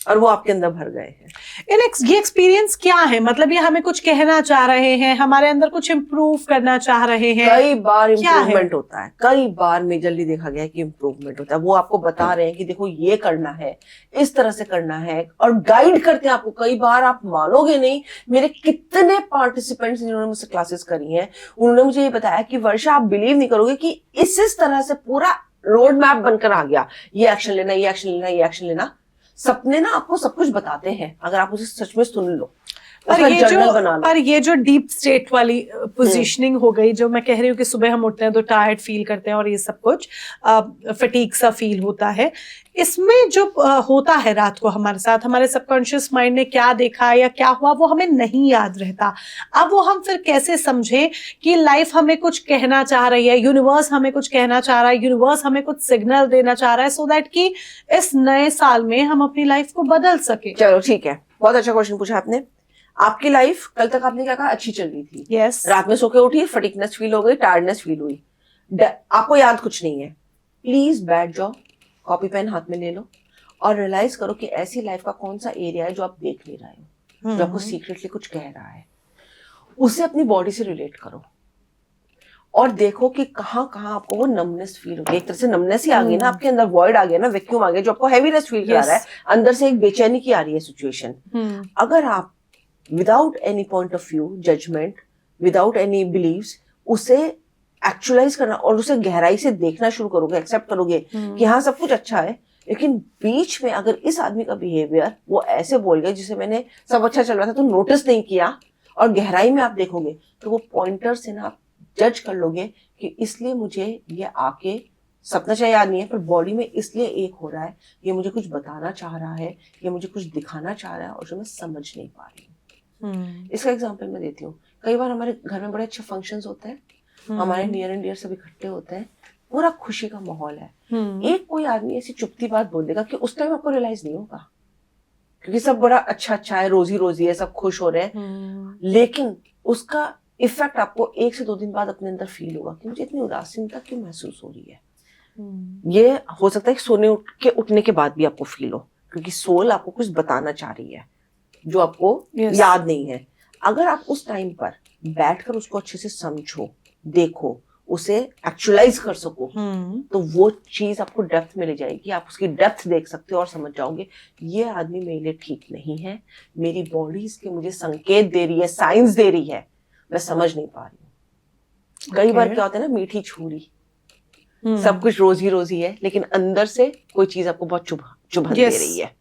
और वो आपके अंदर भर गए हैं। ये एक्सपीरियंस क्या है? मतलब ये हमें कुछ कहना चाह रहे हैं, हमारे अंदर कुछ इम्प्रूव करना चाह रहे हैं? कई बार इम्प्रूवमेंट होता है, कई बार मेजरली देखा गया है कि इम्प्रूवमेंट होता है। वो आपको बता रहे हैं कि देखो ये करना है, इस तरह से करना है, और गाइड करते हैं आपको। कई बार आप मानोगे नहीं, मेरे कितने पार्टिसिपेंट्स जिन्होंने मुझसे क्लासेस करी हैं, उन्होंने मुझे ये बताया कि वर्षा, आप बिलीव नहीं करोगे कि इस तरह से पूरा रोड मैप बनकर आ गया, ये एक्शन लेना, ये एक्शन लेना, ये एक्शन लेना। सपने ना आपको सब कुछ बताते हैं, अगर आप उसे सच में सुन लो। पर ये जो डीप स्टेट वाली पोजीशनिंग हो गई, जो मैं कह रही हूँ कि सुबह हम उठते हैं तो टायर्ड फील करते हैं और ये सब कुछ फटीग सा फील होता है, इसमें जो होता है रात को हमारे साथ, हमारे सबकॉन्शियस माइंड ने क्या देखा या क्या हुआ वो हमें नहीं याद रहता। अब वो हम फिर कैसे समझे कि लाइफ हमें कुछ कहना चाह रही है, यूनिवर्स हमें कुछ कहना चाह रहा है, यूनिवर्स हमें कुछ सिग्नल देना चाह रहा है, सो दैट कि इस नए साल में हम अपनी लाइफ को बदल सके। चलो ठीक है, बहुत अच्छा क्वेश्चन पूछा आपने। आपकी लाइफ कल तक आपने क्या कहा, अच्छी चल रही थी, yes. रात में सो के उठी, फटीगनेस फील हो गई, टायर्डनेस फील हुई, आपको याद कुछ नहीं है। प्लीज बैठ जाओ, कॉपी पेन हाथ में ले लो और रियलाइज करो कि ऐसी लाइफ का कौन सा एरिया है जो आप देख नहीं रहे हो, जो आपको सीक्रेटली कुछ कह रहा है। उसे अपनी बॉडी से रिलेट करो और देखो कि कहाँ कहाँ आपको वो नमनेस फील होगी। एक तरह से नमनेस ही आ गई ना आपके अंदर, वॉइड आ गया ना, वैक्यूम आ गया, जो आपको हैवीनेस फील करा रहा है, अंदर से एक बेचैनी की आ रही है सिचुएशन। अगर आप without any point of view, judgement, without any beliefs उसे एक्चुअलाइज करना और उसे गहराई से देखना शुरू करोगे, एक्सेप्ट करोगे कि हाँ सब कुछ अच्छा है, लेकिन बीच में अगर इस आदमी का बिहेवियर वो ऐसे बोल गया जिसे मैंने सब अच्छा चल रहा था तो नोटिस नहीं किया, और गहराई में आप देखोगे तो वो पॉइंटर से ना आप जज कर लोगे कि इसलिए मुझे ये आके सपना चाहे याद नहीं है पर बॉडी में इसलिए एक हो रहा है, ये मुझे कुछ बताना चाह रहा है, ये मुझे कुछ दिखाना चाह रहा है और जो मैं समझ नहीं पा रही हूँ। इसका एग्जांपल मैं देती हूँ। कई बार हमारे घर में बड़े अच्छे फंक्शंस होते हैं, हमारे नियर एंड डियर सब इकट्ठे होते हैं, पूरा खुशी का माहौल है, एक कोई आदमी ऐसी चुपती बात बोल देगा कि उस टाइम आपको रियलाइज नहीं होगा क्योंकि सब बड़ा अच्छा अच्छा है, रोजी रोजी है, सब खुश हो रहे हैं, लेकिन उसका इफेक्ट आपको 1 से 2 दिन बाद अपने अंदर फील होगा कि मुझे इतनी उदासीनता क्यों महसूस हो रही है। ये हो सकता है कि सोने उठने के बाद भी आपको फील हो क्योंकि सोल आपको कुछ बताना चाह रही है जो आपको याद नहीं है। अगर आप उस टाइम पर बैठकर उसको अच्छे से समझो, देखो, उसे एक्चुअलाइज कर सको, तो वो चीज आपको डेप्थ में ले जाएगी। आप उसकी डेप्थ देख सकते हो और समझ जाओगे ये आदमी मेरे लिए ठीक नहीं है, मेरी बॉडी इसके मुझे संकेत दे रही है, साइंस दे रही है, मैं समझ नहीं पा रही हूँ। कई बार क्या होता है ना, मीठी छुरी, सब कुछ रोजी रोजी है लेकिन अंदर से कोई चीज आपको बहुत चुभन दे रही है।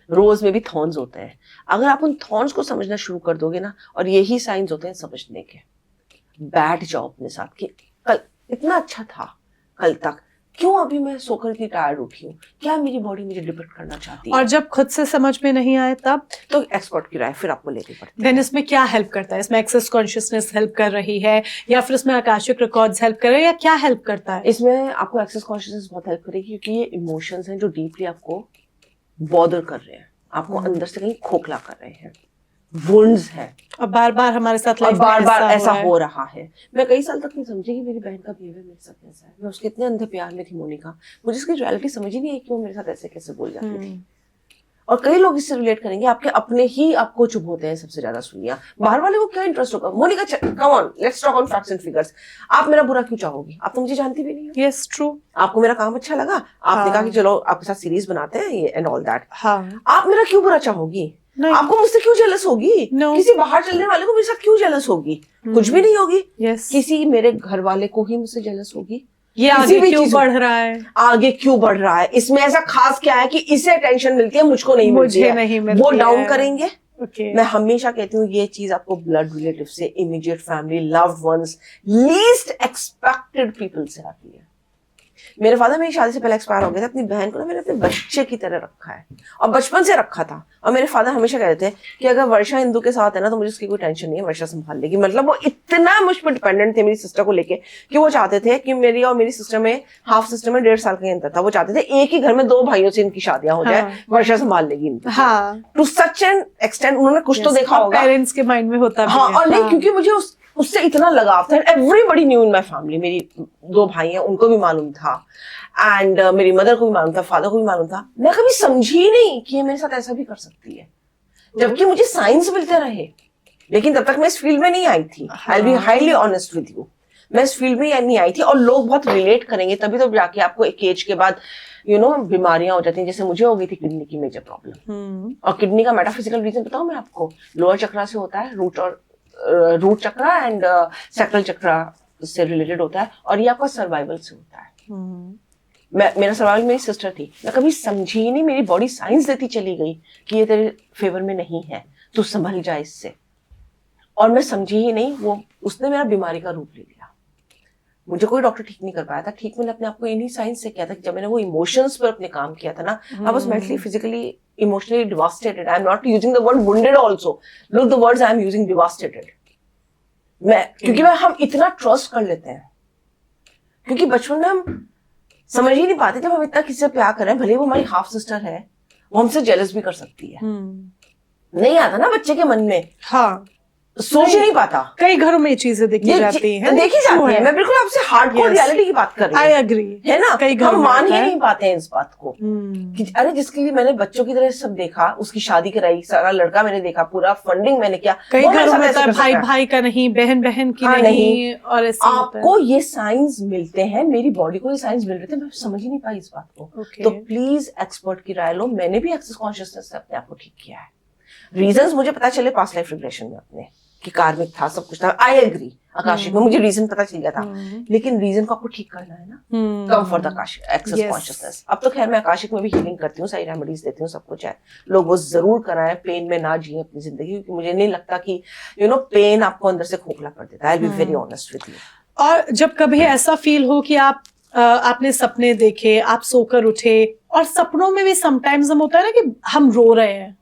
रोज में भी थॉर्न्स होते हैं, अगर आप उन थॉर्न्स को समझना शुरू कर दोगे ना, और यही साइंस होते हैं समझने के, बैठ जाओ अपने साथ कि कल इतना अच्छा था, कल तक क्यों अभी मैं सोकर इतनी टायर्ड उठी हूँ, क्या मेरी बॉडी मुझे डिपेंड करना चाहती है। और जब खुद से समझ में नहीं आए तब तो एक्सपर्ट की राय फिर आपको लेनी पड़ती है। देन इसमें क्या हेल्प करता है? इसमें एक्सेस कॉन्शियसनेस हेल्प कर रही है या फिर इसमें आकाशिक रिकॉर्ड्स हेल्प कर रहे हैं या क्या हेल्प करता है? इसमें आपको एक्सेस कॉन्शियसनेस बहुत हेल्प करेगी क्योंकि ये इमोशंस हैं जो डीपली आपको बॉदर कर रहे हैं, आपको अंदर से कहीं खोखला कर रहे हैं, वुंड्स है, और बार बार हमारे साथ बार बार ऐसा हो रहा है। मैं कई साल तक नहीं समझी कि मेरी बहन का बिहेवियर मेरे साथ कैसा है। मैं उसके इतने अंधे प्यार में थी मोनिका, मुझे इसकी रियलिटी समझ ही नहीं आई कि वो मेरे साथ ऐसे कैसे बोल जाती थी। और कई लोग इससे रिलेट करेंगे, आपके अपने ही आपको चुप होते हैं सबसे ज्यादा सुनिया, बाहर वाले को क्या इंटरेस्ट होगा। Monica come on, let's talk on facts and figures. आप मेरा बुरा क्यों चाहोगी? आप तो मुझे जानती भी नहीं हो। Yes true. आपको मेरा काम अच्छा लगा, आपने कहा कि चलो आपके साथ सीरीज बनाते हैं ये एंड ऑल दैट। हाँ, आप मेरा क्यों बुरा चाहोगी? आपको मुझसे क्यों जेलस होगी? किसी बाहर चलने वाले को मेरे साथ क्यों जेलस होगी? कुछ भी नहीं होगी। किसी मेरे घर वाले को ही मुझसे जेलस होगी। ये आगे क्यों बढ़ रहा है? आगे क्यों बढ़ रहा है? इसमें ऐसा खास क्या है कि इसे अटेंशन मिलती है, मुझको नहीं मिलती है? नहीं मिलती वो डाउन करेंगे। Okay. मैं हमेशा कहती हूँ ये चीज आपको ब्लड रिलेटिव से, immediate family, loved ones, least expected people से आती है। मेरे फादर मेरी शादी से पहले एक्सपायर हो गए थे। अपनी बहन को ना मैंने अपने बच्चे की तरह रखा है और बचपन से रखा था। और मेरे फादर हमेशा कहते थे कि अगर वर्षा इंदु के साथ है ना तो मुझे उसकी कोई टेंशन नहीं है, वर्षा संभाल लेगी। मतलब वो इतना मुझ पर डिपेंडेंट थे मेरी सिस्टर को लेके कि वो चाहते थे कि मेरी और मेरी सिस्टर में, हाफ सिस्टर में 1.5 साल का अंतर था। वो चाहते थे एक ही घर में 2 भाइयों से इनकी शादियां हो जाए, वर्षा संभाल लेगी इनको। टू सच एन एक्सटेंट उन्होंने कुछ तो देखा होगा, पेरेंट्स के माइंड में होता हाँ। और नहीं, क्योंकि मुझे उससे इतना लगाव था। Everybody new in my family, मेरी 2 भाई हैं उनको भी मालूम था, एंड मेरी मदर को भी मालूम था, फादर को भी मालूम था। मैं कभी समझी ही नहीं कि ये मेरे साथ ऐसा भी कर सकती है, जबकि मुझे साइंस मिलते रहे। लेकिन तब तक मैं इस फील्ड में नहीं आई थी। I will be highly honest with you, मैं इस फील्ड में नहीं आई थी। और लोग बहुत रिलेट करेंगे तभी तो जाके आपको एक एज के बाद बीमारियां हो जाती हैं। जैसे मुझे हो गई थी किडनी की मेजर प्रॉब्लम, और किडनी का मेटाफिजिकल रीजन बताऊं मैं आपको, लोअर चक्रा से होता है, रूट चक्रा एंड सैक्रल चक्रा से रिलेटेड होता है, और ये आपका सर्वाइवल से होता है। मेरा सर्वाइवल मेरी सिस्टर थी। मैं कभी समझी ही नहीं, मेरी बॉडी साइंस देती चली गई कि ये तेरे फेवर में नहीं है, तू संभल जा इससे। और मैं समझी ही नहीं, वो उसने मेरा बीमारी का रूप ले लिया। मुझे कोई डॉक्टर ठीक नहीं कर पाया था। ठीक मैंने अपने आप को इन्हीं साइंस से किया था। जब मैंने वो इमोशंस पर अपने काम किया था ना, I was mentally, physically, emotionally devastated. I am not using the word wounded also, look the words I am using, devastated. क्योंकि हम इतना ट्रस्ट कर लेते हैं, क्योंकि बचपन में हम समझ ही नहीं पाते, जब हम इतना किसी से प्यार कर रहे हैं, भले वो हमारी हाफ सिस्टर है, वो हमसे जेलस भी कर सकती है। नहीं आता ना बच्चे के मन में, हाँ, सोच ही नहीं पाता। कई घरों में ये चीजें देखी जाती हैं। देखी जाती है। मैं बिल्कुल आपसे हार्डकोर रियलिटी की बात कर रही हूँ। आई एग्री, है ना? कई घरों हम में मान ही नहीं पाते हैं इस बात को कि अरे जिसके लिए मैंने बच्चों की तरह सब देखा, उसकी शादी कराई, सारा लड़का मैंने देखा, पूरा फंडिंग मैंने किया। कई घरों में भाई भाई का नहीं, बहन बहन की नहीं, और आपको ये साइंस मिलते हैं, मेरी बॉडी को ये साइंस मिल रहे थे, मैं समझ ही नहीं पाई इस बात को। तो प्लीज एक्सपर्ट की राय लो। मैंने भी एक्सेस कॉन्शियसनेस से अपने आप को ठीक किया है। रीजंस मुझे पता चले पास्ट लाइफ रिग्रेशन में अपने, कि कार्मिक था, सब कुछ था। आई एग्री, आकाशिक में मुझे रीजन पता चल गया था, लेकिन रीजन को आपको ठीक करना है ना। Come for the Access Consciousness. अब तो खैर मैं आकाशिक में भी हीलिंग करती हूँ, सही रेमेडीज देती हूँ, सब कुछ है। लोग वो जरूर कराएं, पेन में ना जिए अपनी जिंदगी, क्योंकि मुझे नहीं लगता कि पेन आपको अंदर से खोखला कर देता है। I be very honest with you. और जब कभी ऐसा फील हो कि आपने सपने देखे, आप सोकर उठे और सपनों में भी समटाइम्स हम होता है ना कि हम रो रहे हैं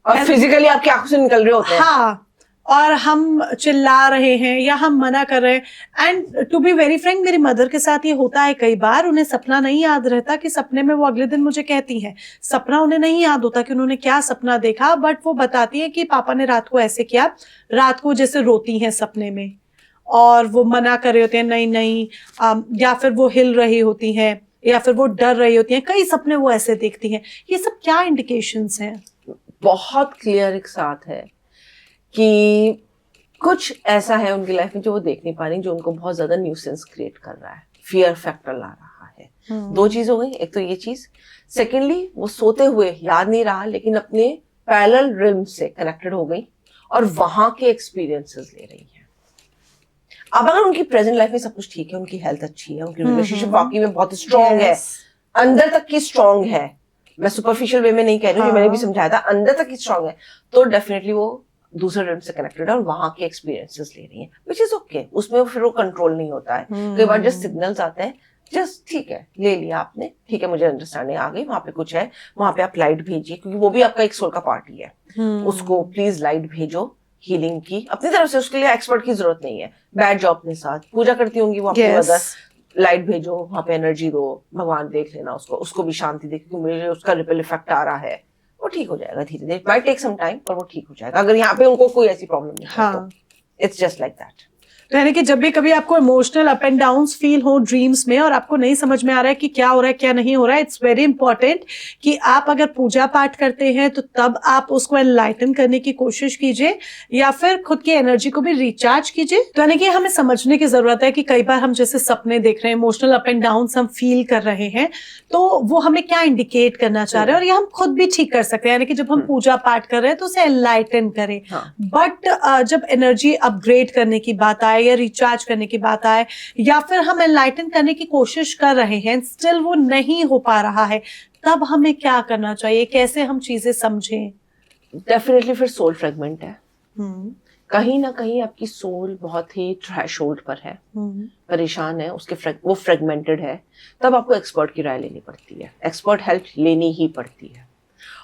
और फिजिकली आपकी आंखों से निकल रहे होते हैं, हाँ, और हम चिल्ला रहे हैं या हम मना कर रहे हैं। And to be very frank, मेरी मदर के साथ ये होता है कई बार, उन्हें सपना नहीं याद रहता कि सपने में वो अगले दिन मुझे कहती हैं, सपना उन्हें नहीं याद होता कि उन्होंने क्या सपना देखा, बट वो बताती हैं कि पापा ने रात को ऐसे किया, रात को जैसे रोती हैं सपने में और वो मना कर रहे होते हैं नहीं नहीं, या फिर वो हिल रही होती हैं या फिर वो डर रही होती हैं, कई सपने वो ऐसे देखती हैं। ये सब क्या इंडिकेशंस हैं? बहुत क्लियर एक साथ है कि कुछ ऐसा है उनकी लाइफ में जो वो देख नहीं पा रही, जो उनको बहुत ज्यादा न्यूसेंस क्रिएट कर रहा है, फियर फैक्टर ला रहा है। दो चीज हो गई, एक तो ये चीज, सेकेंडली वो सोते हुए याद नहीं रहा लेकिन अपने पैरेलल रिल्म से कनेक्टेड हो गई और वहां के एक्सपीरियंसेस ले रही है। अब अगर उनकी प्रेजेंट लाइफ में सब कुछ ठीक है, उनकी हेल्थ अच्छी है, उनकी रिलेशनशिप वाकई में बहुत स्ट्रांग है, अंदर तक की स्ट्रांग है, मैं सुपरफिशियल वे में नहीं कह रही हूँ, मैंने भी समझाया था, अंदर तक की स्ट्रांग है, तो डेफिनेटली वो दूसरे रिल्म से कनेक्टेड है और वहां के एक्सपीरियंसेस ले रही है, विच इज ओके। उसमें फिर वो कंट्रोल नहीं होता है। कई बार जस्ट सिग्नल्स आते हैं, जस्ट ठीक है ले लिया आपने, ठीक है मुझे अंडरस्टैंडिंग आ गई, वहां पे कुछ है, वहां पे आप लाइट भेजिए क्योंकि वो भी आपका एक सोल का पार्ट ही है। उसको प्लीज लाइट भेजो हीलिंग की अपनी तरफ से, उसके लिए एक्सपर्ट की जरूरत नहीं है। बैठ जाओ अपने साथ, पूजा करती होंगी वो अपनी मदर, लाइट भेजो, वहां पे एनर्जी दो, भगवान देख लेना उसको, उसको भी शांति दे क्योंकि मुझे उसका रिपल इफेक्ट आ रहा है, वो ठीक हो जाएगा धीरे धीरे, माइट टेक सम टाइम पर वो ठीक हो जाएगा अगर यहाँ पे उनको कोई ऐसी प्रॉब्लम नहीं है तो इट्स जस्ट लाइक दैट। तो यानी कि जब भी कभी आपको emotional up and downs feel हो ड्रीम्स में और आपको नहीं समझ में आ रहा है कि क्या हो रहा है क्या नहीं हो रहा है, इट्स वेरी इंपॉर्टेंट कि आप अगर पूजा पाठ करते हैं तो तब आप उसको एनलाइटन करने की कोशिश कीजिए या फिर खुद की एनर्जी को भी रिचार्ज कीजिए। तो यानी कि हमें समझने की जरूरत है कि कई बार हम जैसे सपने देख रहे हैं, इमोशनल अप एंड डाउन्स हम फील कर रहे हैं, तो वो हमें क्या इंडिकेट करना चाह रहे हैं और ये हम खुद भी ठीक कर सकते हैं। यानी कि जब हम पूजा पाठ कर रहे हैं तो उसे एनलाइटन करें, बट जब एनर्जी अपग्रेड करने की बात आए या रिचार्ज करने की बात आए या फिर हम एनलाइटन करने की कोशिश कर रहे हैं, स्टिल वो नहीं हो पा रहा है, तब हमें क्या करना चाहिए, कैसे हम चीजें समझें? डेफिनेटली फिर सोल फ्रेगमेंट है, कहीं ना कहीं आपकी सोल बहुत ही थ्रेशोल्ड पर है, परेशान है, उसके वो फ्रेगमेंटेड है, तब आपको एक्सपर्ट की राय लेनी पड़ती है, एक्सपर्ट हेल्प लेनी ही पड़ती है।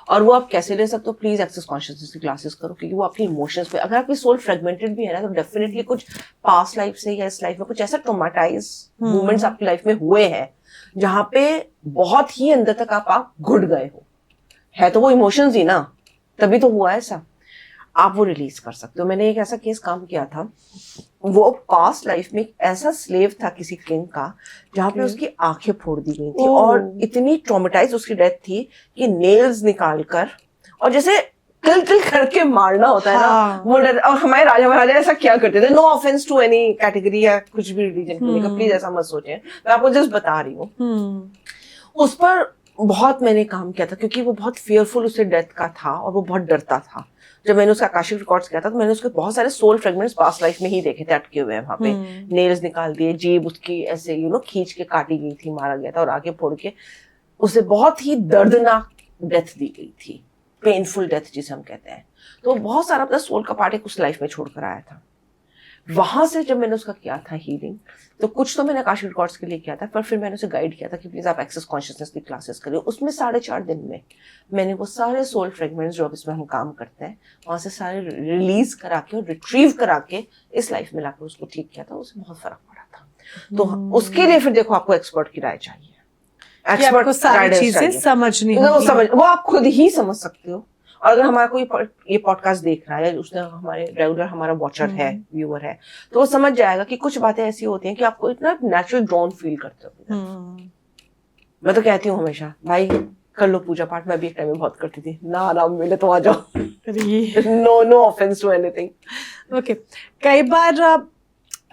और वो आप कैसे ले सकते हो? प्लीज एक्सेस कॉन्शियसनेस की क्लासेस करो क्योंकि वो आपके इमोशंस पे, अगर आपकी सोल फ्रेगमेंटेड भी है ना तो डेफिनेटली कुछ पास्ट लाइफ से या इस लाइफ में कुछ ऐसा ट्रोमाटाइज मोमेंट्स आपकी लाइफ में हुए हैं जहां पे बहुत ही अंदर तक आप घुट गए हो, है तो वो इमोशंस ही ना, तभी तो हुआ ऐसा, आप वो रिलीज कर सकते हो। मैंने एक ऐसा केस काम किया था, वो पास्ट लाइफ में एक ऐसा स्लेव था किसी किंग का जहां पे उसकी आंखें फोड़ दी गई थी और इतनी ट्रॉमेटाइज उसकी डेथ थी कि नेल्स निकालकर और जैसे किल किल करके मारना होता है ना, वो डर। और हमारे राजा महाराजा ऐसा क्या करते थे, no offence to any category या कुछ भी रिलीजन को लेकर, प्लीज ऐसा मत सोचें, मैं आपको जस्ट बता रही हूँ। उस पर बहुत मैंने काम किया था क्योंकि वो बहुत फियरफुल उससे डेथ का था और वो बहुत डरता था। जब मैंने उसका आकाशिक रिकॉर्ड्स किया था तो मैंने उसके बहुत सारे सोल फ्रेगमेंट्स पास्ट लाइफ में ही देखे थे अटके हुए हैं वहां पे, नेल्स निकाल दिए, जीभ उसकी ऐसे खींच के काटी गई थी, मारा गया था और आगे फोड़ के उसे बहुत ही दर्दनाक डेथ दी गई थी, पेनफुल डेथ जिसे हम कहते हैं। तो बहुत सारा अपना सोल का पार्ट एक उस लाइफ में छोड़कर आया था। वहां से जब मैंने उसका किया था हीलिंग, तो कुछ तो मैंने आकाशिक रिकॉर्ड्स के लिए किया था, पर फिर मैंने उसे गाइड किया था कि प्लीज आप एक्सेस कॉन्शियसनेस की क्लासेस करिए। उसमें 4.5 दिन में मैंने वो सारे सोल फ्रेगमेंट्स जो अब इसमें हम काम करते हैं वहां से सारे रिलीज करा के और रिट्रीव करा के इस लाइफ में लाकर उसको ठीक किया था, उसे बहुत फर्क पड़ा था। तो उसके लिए फिर देखो आपको एक्सपर्ट की राय चाहिए, एक्सपर्ट सारी चीजें समझनी होगी, वो आप खुद ही समझ सकते हो। और अगर हमारा कोई ये पॉडकास्ट देख रहा है, उसने हमारे रेगुलर हमारा वॉचर है, व्यूअर है, तो वो समझ जाएगा कि कुछ बातें ऐसी होती हैं कि आपको इतना नेचुरल ड्रॉन फील करते हो। मैं तो कहती हूँ हमेशा, भाई कर लो पूजा पाठ, मैं भी एक टाइम में बहुत करती थी, ना आराम मिले तो आ जाओ, no offence to anything. Okay, कई बार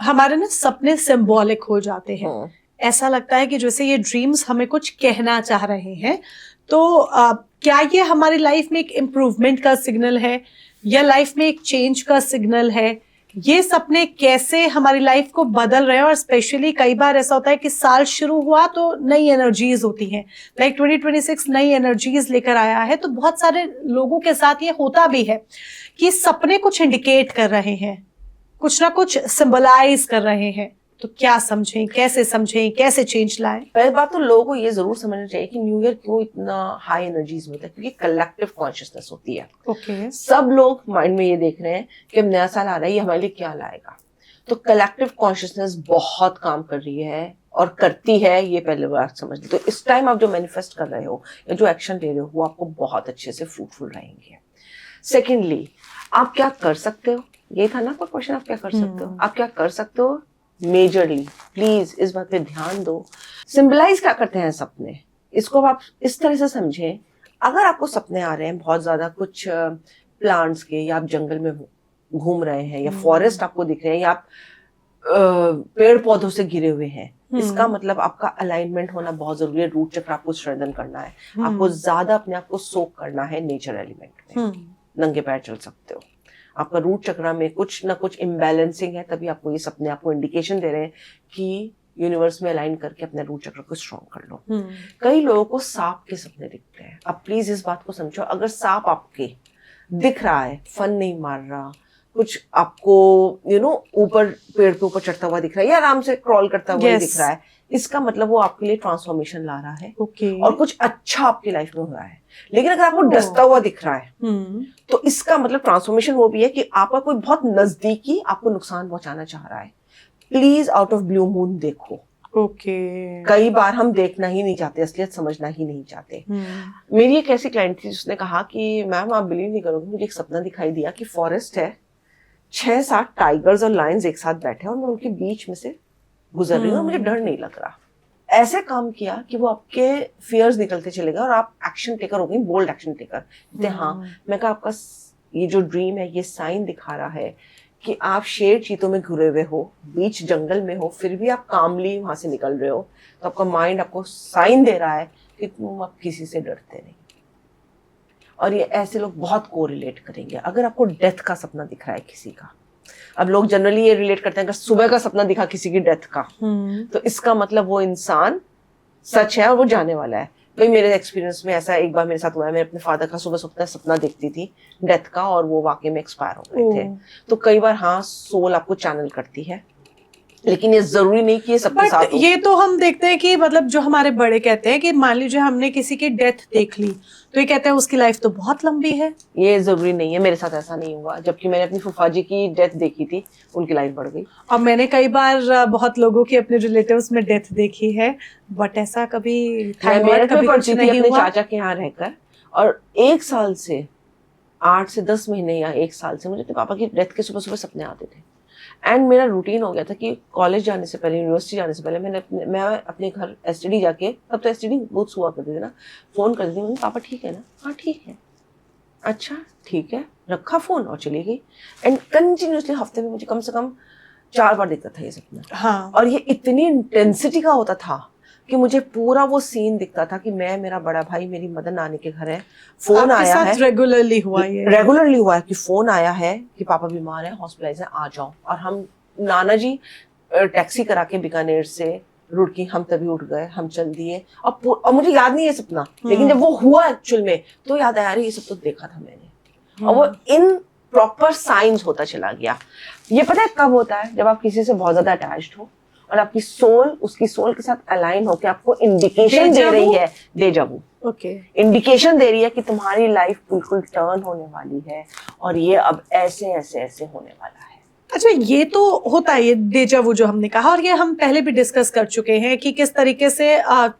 हमारे ना सपने सिंबॉलिक हो जाते हैं, ऐसा लगता है कि जैसे ये ड्रीम्स हमें कुछ कहना चाह रहे हैं, तो क्या ये हमारी लाइफ में एक इम्प्रूवमेंट का सिग्नल है या लाइफ में एक चेंज का सिग्नल है? ये सपने कैसे हमारी लाइफ को बदल रहे हैं? और स्पेशली कई बार ऐसा होता है कि साल शुरू हुआ तो नई एनर्जीज होती हैं, लाइक 2026 नई एनर्जीज लेकर आया है, तो बहुत सारे लोगों के साथ ये होता भी है कि सपने कुछ इंडिकेट कर रहे हैं कुछ ना कुछ सिंबलाइज कर रहे हैं, तो क्या समझें, कैसे चेंज लाएं? पहली बात तो लोगों को ये जरूर समझना चाहिए कि न्यू ईयर क्यों इतना हाई एनर्जीज में होता है, क्योंकि कलेक्टिव कॉन्शियसनेस होती है। ओके। सब लोग माइंड में ये देख रहे हैं कि अब नया साल आ रहा है, ये हमारे लिए क्या लाएगा। तो कलेक्टिव कॉन्शियसनेस बहुत काम कर रही है और करती है, ये पहले बार समझ ली। तो इस टाइम आप जो मैनिफेस्ट कर रहे हो या जो एक्शन ले रहे हो वो आपको बहुत अच्छे से फ्रूटफुल रहेंगे। सेकेंडली, आप क्या कर सकते हो, ये था ना आपका क्वेश्चन, आप क्या कर सकते हो। आप क्या कर सकते हो मेजरली, प्लीज इस बात पे ध्यान दो। सिंबलाइज क्या करते हैं सपने, इसको आप इस तरह से समझें। अगर आपको सपने आ रहे हैं बहुत ज्यादा कुछ प्लांट्स के, या आप जंगल में घूम रहे हैं, या फॉरेस्ट आपको दिख रहे हैं, या आप पेड़ पौधों से घिरे हुए हैं, इसका मतलब आपका अलाइनमेंट होना बहुत जरूरी है। रूट चक्र आपको स्ट्रेंथन करना है, आपको ज्यादा अपने आप को सोक करना है नेचर एलिमेंट में। नंगे पैर चल सकते हो, आपका रूट चक्र में कुछ ना कुछ इम्बैलेंसिंग है, तभी आपको ये सपने आपको इंडिकेशन दे रहे हैं कि यूनिवर्स में अलाइन करके अपने रूट चक्र को स्ट्रॉन्ग कर लो। कई लोगों को सांप के सपने दिखते हैं। अब प्लीज इस बात को समझो, अगर सांप आपके दिख रहा है, फन नहीं मार रहा, कुछ आपको ऊपर पेड़ पे ऊपर चढ़ता हुआ दिख रहा है, या आराम से क्रॉल करता हुआ दिख रहा है, इसका मतलब वो आपके लिए ट्रांसफॉर्मेशन ला रहा है। और कुछ अच्छा आपकी लाइफ में हो रहा है। लेकिन अगर आपको डसता हुआ दिख रहा है, तो इसका मतलब ट्रांसफॉर्मेशन वो भी है कि आपका कोई बहुत नजदीकी आपको नुकसान पहुंचाना चाह रहा है। Please out of blue moon देखो। कई बार हम देखना ही नहीं चाहते, असलियत समझना ही नहीं चाहते। मेरी एक ऐसी क्लाइंट थी जिसने कहा कि मैम आप बिलीव नहीं करोगे, मुझे एक सपना दिखाई दिया कि फॉरेस्ट है, 6-7 टाइगर्स और लायंस एक साथ बैठे और मैं उनके बीच में से गुजर रही हूँ और मुझे डर नहीं लग रहा। ऐसे काम किया कि वो आपके फियर्स निकलते चले गए और आप एक्शन टेकर हो गई, बोल्ड एक्शन टेकर। हाँ, मैं कहा आपका ये जो ड्रीम है ये साइन दिखा रहा है कि आप शेर चीतों में घुरे हुए हो, बीच जंगल में हो, फिर भी आप कामली वहां से निकल रहे हो। तो आपका माइंड आपको साइन दे रहा है कि तुम अब किसी से डरते नहीं। और ये ऐसे लोग बहुत कोरिलेट करेंगे। अगर आपको डेथ का सपना दिख रहा है किसी का, अब लोग जनरली ये रिलेट करते हैं, अगर सुबह का सपना दिखा किसी की डेथ का, तो इसका मतलब वो इंसान सच है और वो जाने वाला है। भाई मेरे एक्सपीरियंस में ऐसा एक बार मेरे साथ हुआ है। मैं अपने फादर का सुबह सपना देखती थी डेथ का, और वो वाकई में एक्सपायर हो गए थे। तो कई बार हाँ, सोल आपको चैनल करती है, लेकिन ये जरूरी नहीं कि ये सबके साथ हो। ये तो हम देखते हैं कि मतलब जो हमारे बड़े कहते हैं कि मान लीजिए हमने किसी की डेथ देख ली, तो ये कहते हैं उसकी लाइफ तो बहुत लंबी है। ये जरूरी नहीं है, मेरे साथ ऐसा नहीं हुआ। जबकि मैंने अपनी फूफा जी की डेथ देखी थी, उनकी लाइफ बढ़ गई। और मैंने कई बार बहुत लोगों की अपने रिलेटिव्स में डेथ देखी है, बट ऐसा कभी कुछ नहीं हुआ। चाचा के यहाँ रहकर, और 1 साल से 8 से 10 महीने या 1 साल से मुझे तो पापा की डेथ के सुबह सुबह सपने आते थे। एंड मेरा रूटीन हो गया था कि कॉलेज जाने से पहले, यूनिवर्सिटी जाने से पहले मैं अपने घर एसटीडी जाके, तब तो एसटीडी बहुत हुआ करते थे ना, फोन कर देती थी, पापा ठीक है ना, हाँ ठीक है, अच्छा ठीक है, रखा फोन और चली गई। एंड कंटिन्यूसली हफ्ते में मुझे कम से कम 4 बार दिखता था ये सपना। हाँ। और ये इतनी इंटेंसिटी का होता था कि मुझे पूरा वो सीन दिखता था कि मैं, मेरा बड़ा भाई, मेरी मदर नानी के घर है, फोन आया है, रेगुलरली हुआ है कि फोन आया है कि पापा बीमार है, हॉस्पिटलाइज है, आ जाओ। और हम नाना जी टैक्सी करा के बीकानेर से रुड़की, हम तभी उठ गए, हम चल दिए। और मुझे याद नहीं है सपना, लेकिन जब वो हुआ एक्चुअल में तो याद आया, ये सब तो देखा था मैंने। और वो इन प्रॉपर साइंस होता चला गया। ये पता है कब होता है? जब आप किसी से बहुत ज्यादा अटैच्ड हो और आपकी सोल उसकी सोल के साथ अलाइन होकर आपको इंडिकेशन दे रही है, डेजावू। इंडिकेशन दे रही है कि तुम्हारी लाइफ बिल्कुल टर्न होने वाली है और ये अब ऐसे ऐसे ऐसे होने वाला है। अच्छा, ये तो होता है, ये डेजा वू जो हमने कहा, और ये हम पहले भी डिस्कस कर चुके हैं कि किस तरीके से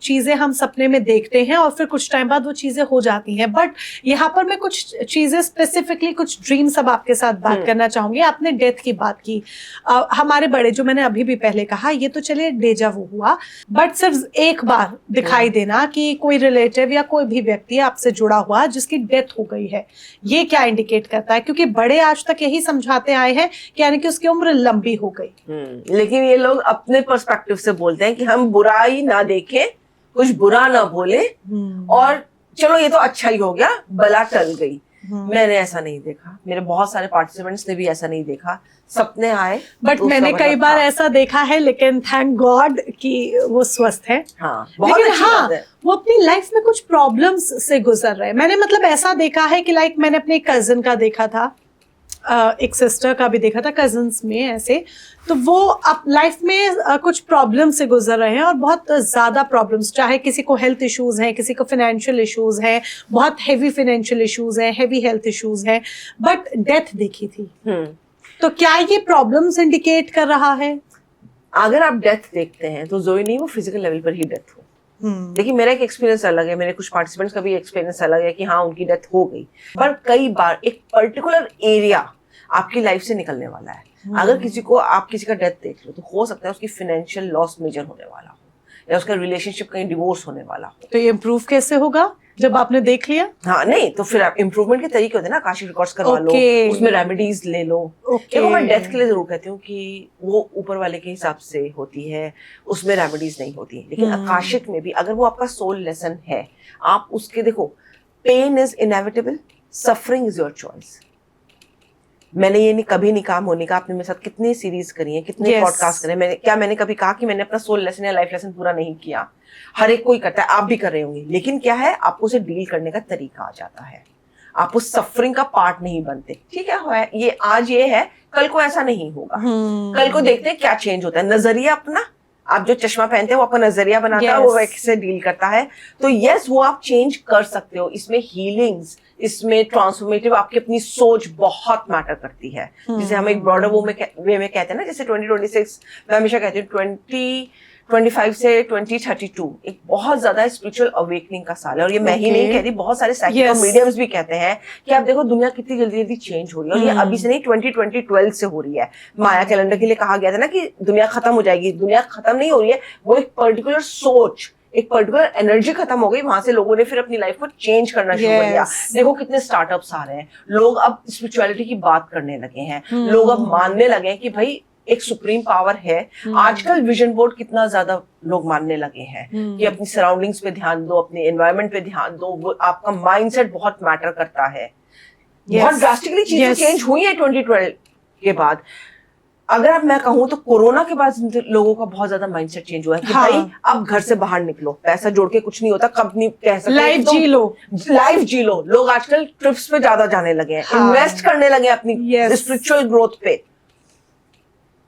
चीजें हम सपने में देखते हैं और फिर कुछ टाइम बाद वो चीजें हो जाती हैं। बट यहाँ पर मैं कुछ चीजें स्पेसिफिकली, कुछ ड्रीम्स अब आपके साथ बात करना चाहूंगी। आपने डेथ की बात की, हमारे बड़े, जो मैंने अभी भी पहले कहा, ये तो चलिए डेजा वू हुआ, बट सिर्फ एक बार दिखाई देना कि कोई रिलेटिव या कोई भी व्यक्ति आपसे जुड़ा हुआ जिसकी डेथ हो गई है, ये क्या इंडिकेट करता है? क्योंकि बड़े आज तक यही समझाते आए हैं कि कि उसकी उम्र लंबी हो गई। लेकिन ये लोग अपने पर्सपेक्टिव से बोलते हैं कि हम बुराई ना देखें, कुछ बुरा ना बोले, और चलो ये तो अच्छा ही हो गया, बला टल गई। मैंने ऐसा नहीं देखा, मेरे बहुत सारे पार्टिसिपेंट्स ने भी ऐसा नहीं देखा। सपने आए, बट मैंने कई बार ऐसा देखा है, लेकिन थैंक गॉड कि वो स्वस्थ है। हाँ, बहुत लेकिन अच्छी बात है। वो अपनी लाइफ में कुछ प्रॉब्लम्स से गुजर रहे हैं। मैंने मतलब ऐसा देखा है कि लाइक मैंने अपने कजिन का देखा था, एक सिस्टर का भी देखा था, कजन्स में ऐसे, तो वो अब लाइफ में कुछ प्रॉब्लम से गुजर रहे हैं और बहुत ज्यादा प्रॉब्लम्स, चाहे किसी को हेल्थ इश्यूज हैं, किसी को फाइनेंशियल इश्यूज हैं, बहुत हेवी फाइनेंशियल इश्यूज हैं, हेवी हेल्थ इश्यूज हैं, बट डेथ देखी थी। तो क्या ये प्रॉब्लम्स इंडिकेट कर रहा है? अगर आप डेथ देखते हैं तो जरूरी नहीं वो फिजिकल लेवल पर ही डेथ हो। देखिए मेरा एक एक्सपीरियंस अलग है, मेरे कुछ पार्टिसिपेंट्स का भी एक्सपीरियंस अलग है कि हाँ उनकी डेथ हो गई, पर कई बार एक पर्टिकुलर एरिया आपकी लाइफ से निकलने वाला है। अगर किसी को आप किसी का डेथ देख लो तो हो सकता है उसकी फाइनेंशियल लॉस मेजर होने वाला हो या उसका रिलेशनशिप कहीं डिवोर्स होने वाला हो। तो ये इम्प्रूव कैसे होगा जब आपने देख लिया? हाँ नहीं तो फिर आप इम्प्रूवमेंट के तरीके होते हैं ना, आकाशिक रिकॉर्ड्स करवा लो, उसमें रेमेडीज ले लो। देखो मैं डेथ के लिए जरूर कहती हूँ कि वो ऊपर वाले के हिसाब से होती है, उसमें रेमेडीज नहीं होती, लेकिन आकाशिक में भी अगर वो आपका सोल लेसन है, आप उसके देखो, pain is inevitable, suffering is your choice. मैंने ये नहीं कभी नहीं कहा, मोनिका आपने मेरे साथ कितनी सीरीज करी है, कितने पॉडकास्ट करे, मैंने कभी कहा कि मैंने अपना सोल लेसन या लाइफ लेसन पूरा नहीं किया? हर एक कोई करता है, आप भी कर रहे होंगे, लेकिन क्या है आपको उसे डील करने का तरीका आ जाता है, आप उस सफरिंग का पार्ट नहीं बनते। ठीक है, ये आज ये है, कल को ऐसा नहीं होगा। कल को देखते हैं क्या चेंज होता है। नजरिया अपना, आप जो चश्मा पहनते हैं वो आपका नजरिया बनाता है, वो वैसे डील करता है। तो यस वो आप चेंज कर सकते हो। इसमें हीलिंग्स, इसमें ट्रांसफॉर्मेटिव आपकी अपनी सोच बहुत मैटर करती है। जिसे हम एक ब्रॉडर वे में कहते हैं ना, जैसे 2026 मैं हमेशा कहती हूँ 2025 से 2032 एक बहुत ज्यादा स्पिरिचुअल अवेकनिंग का साल है। और ये मैं ही नहीं कह रही, बहुत सारे साइकिक और मीडियम्स भी कहते हैं कि आप देखो दुनिया कितनी जल्दी जल्दी चेंज हो रही है। और ये अभी से नहीं, 2012 से हो रही है। माया कैलेंडर के लिए कहा गया था ना कि दुनिया खत्म हो जाएगी, दुनिया खत्म नहीं हो रही है, वो एक पर्टिकुलर सोच, एक पर्टिकुलर एनर्जी खत्म हो गई, वहां से लोगों ने फिर अपनी लाइफ को चेंज करना शुरू कर दिया। देखो कितने स्टार्टअप्स आ रहे हैं, लोग अब स्पिरिचुअलिटी की बात करने लगे हैं, लोग अब मानने लगे हैं कि भाई एक सुप्रीम पावर है। आजकल विजन बोर्ड कितना ज्यादा लोग मानने लगे हैं कि अपनी सराउंडिंग्स पे ध्यान दो, अपने एनवायरनमेंट पे ध्यान दो, वो आपका माइंडसेट बहुत मैटर करता है। बहुत ड्रास्टिकली चीजें चेंज हुई है 2012 के बाद। अगर अब मैं कहूँ तो कोरोना के बाद लोगों का बहुत ज्यादा माइंडसेट चेंज हुआ है कि भाई अब घर से बाहर निकलो, पैसा जोड़ के कुछ नहीं होता, कंपनी कह सकते लाइफ जी लो। लोग आजकल ट्रिप्स पे ज्यादा जाने लगे हैं, इन्वेस्ट करने लगे अपनी स्पिरिचुअल ग्रोथ पे।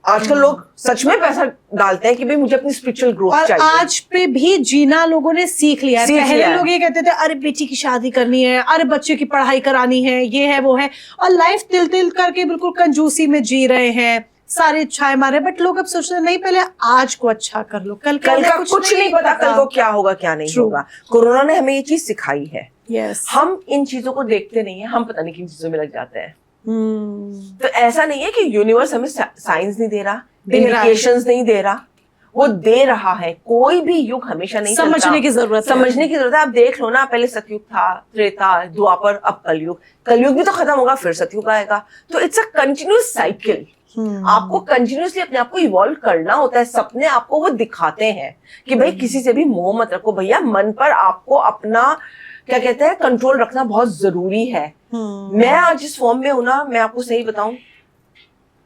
आजकल लोग सच में पैसा डालते हैं कि भाई मुझे अपनी स्पिरिचुअल ग्रोथ चाहिए। आज पे भी जीना लोगों ने सीख लिया है। पहले लोग ये कहते थे अरे बेटी की शादी करनी है, अरे बच्चे की पढ़ाई करानी है, ये है वो है, और लाइफ तिल तिल करके बिल्कुल कंजूसी में जी रहे हैं, सारी इच्छाएं मारे। बट लोग अब सोचते हैं नहीं, पहले आज को अच्छा कर लो, कल का कुछ नहीं पता कल को क्या होगा क्या नहीं होगा। कोरोना ने हमें ये चीज सिखाई है। हम इन चीजों को देखते नहीं है, हम पता नहीं किन चीजों में लग जाते हैं। तो ऐसा नहीं है कि यूनिवर्स हमें साइंस नहीं दे रहा, इंडिकेशंस नहीं दे रहा, वो दे रहा है। कोई भी युग हमेशा नहीं समझने की जरूरत है। आप देख लो ना, पहले सतयुग था, त्रेता, द्वापर, अब कलयुग। कलयुग भी तो खत्म होगा, फिर सतयुग आएगा। तो इट्स अ कंटिन्यूअस साइकिल। आपको कंटिन्यूअसली अपने आप को इवॉल्व करना होता है। सपने आपको वो दिखाते हैं कि भाई किसी से भी मोह मत रखो भैया, मन पर आपको अपना क्या कहते हैं कंट्रोल रखना बहुत जरूरी है। मैं आज जिस फॉर्म में हूं ना, मैं आपको सही बताऊं,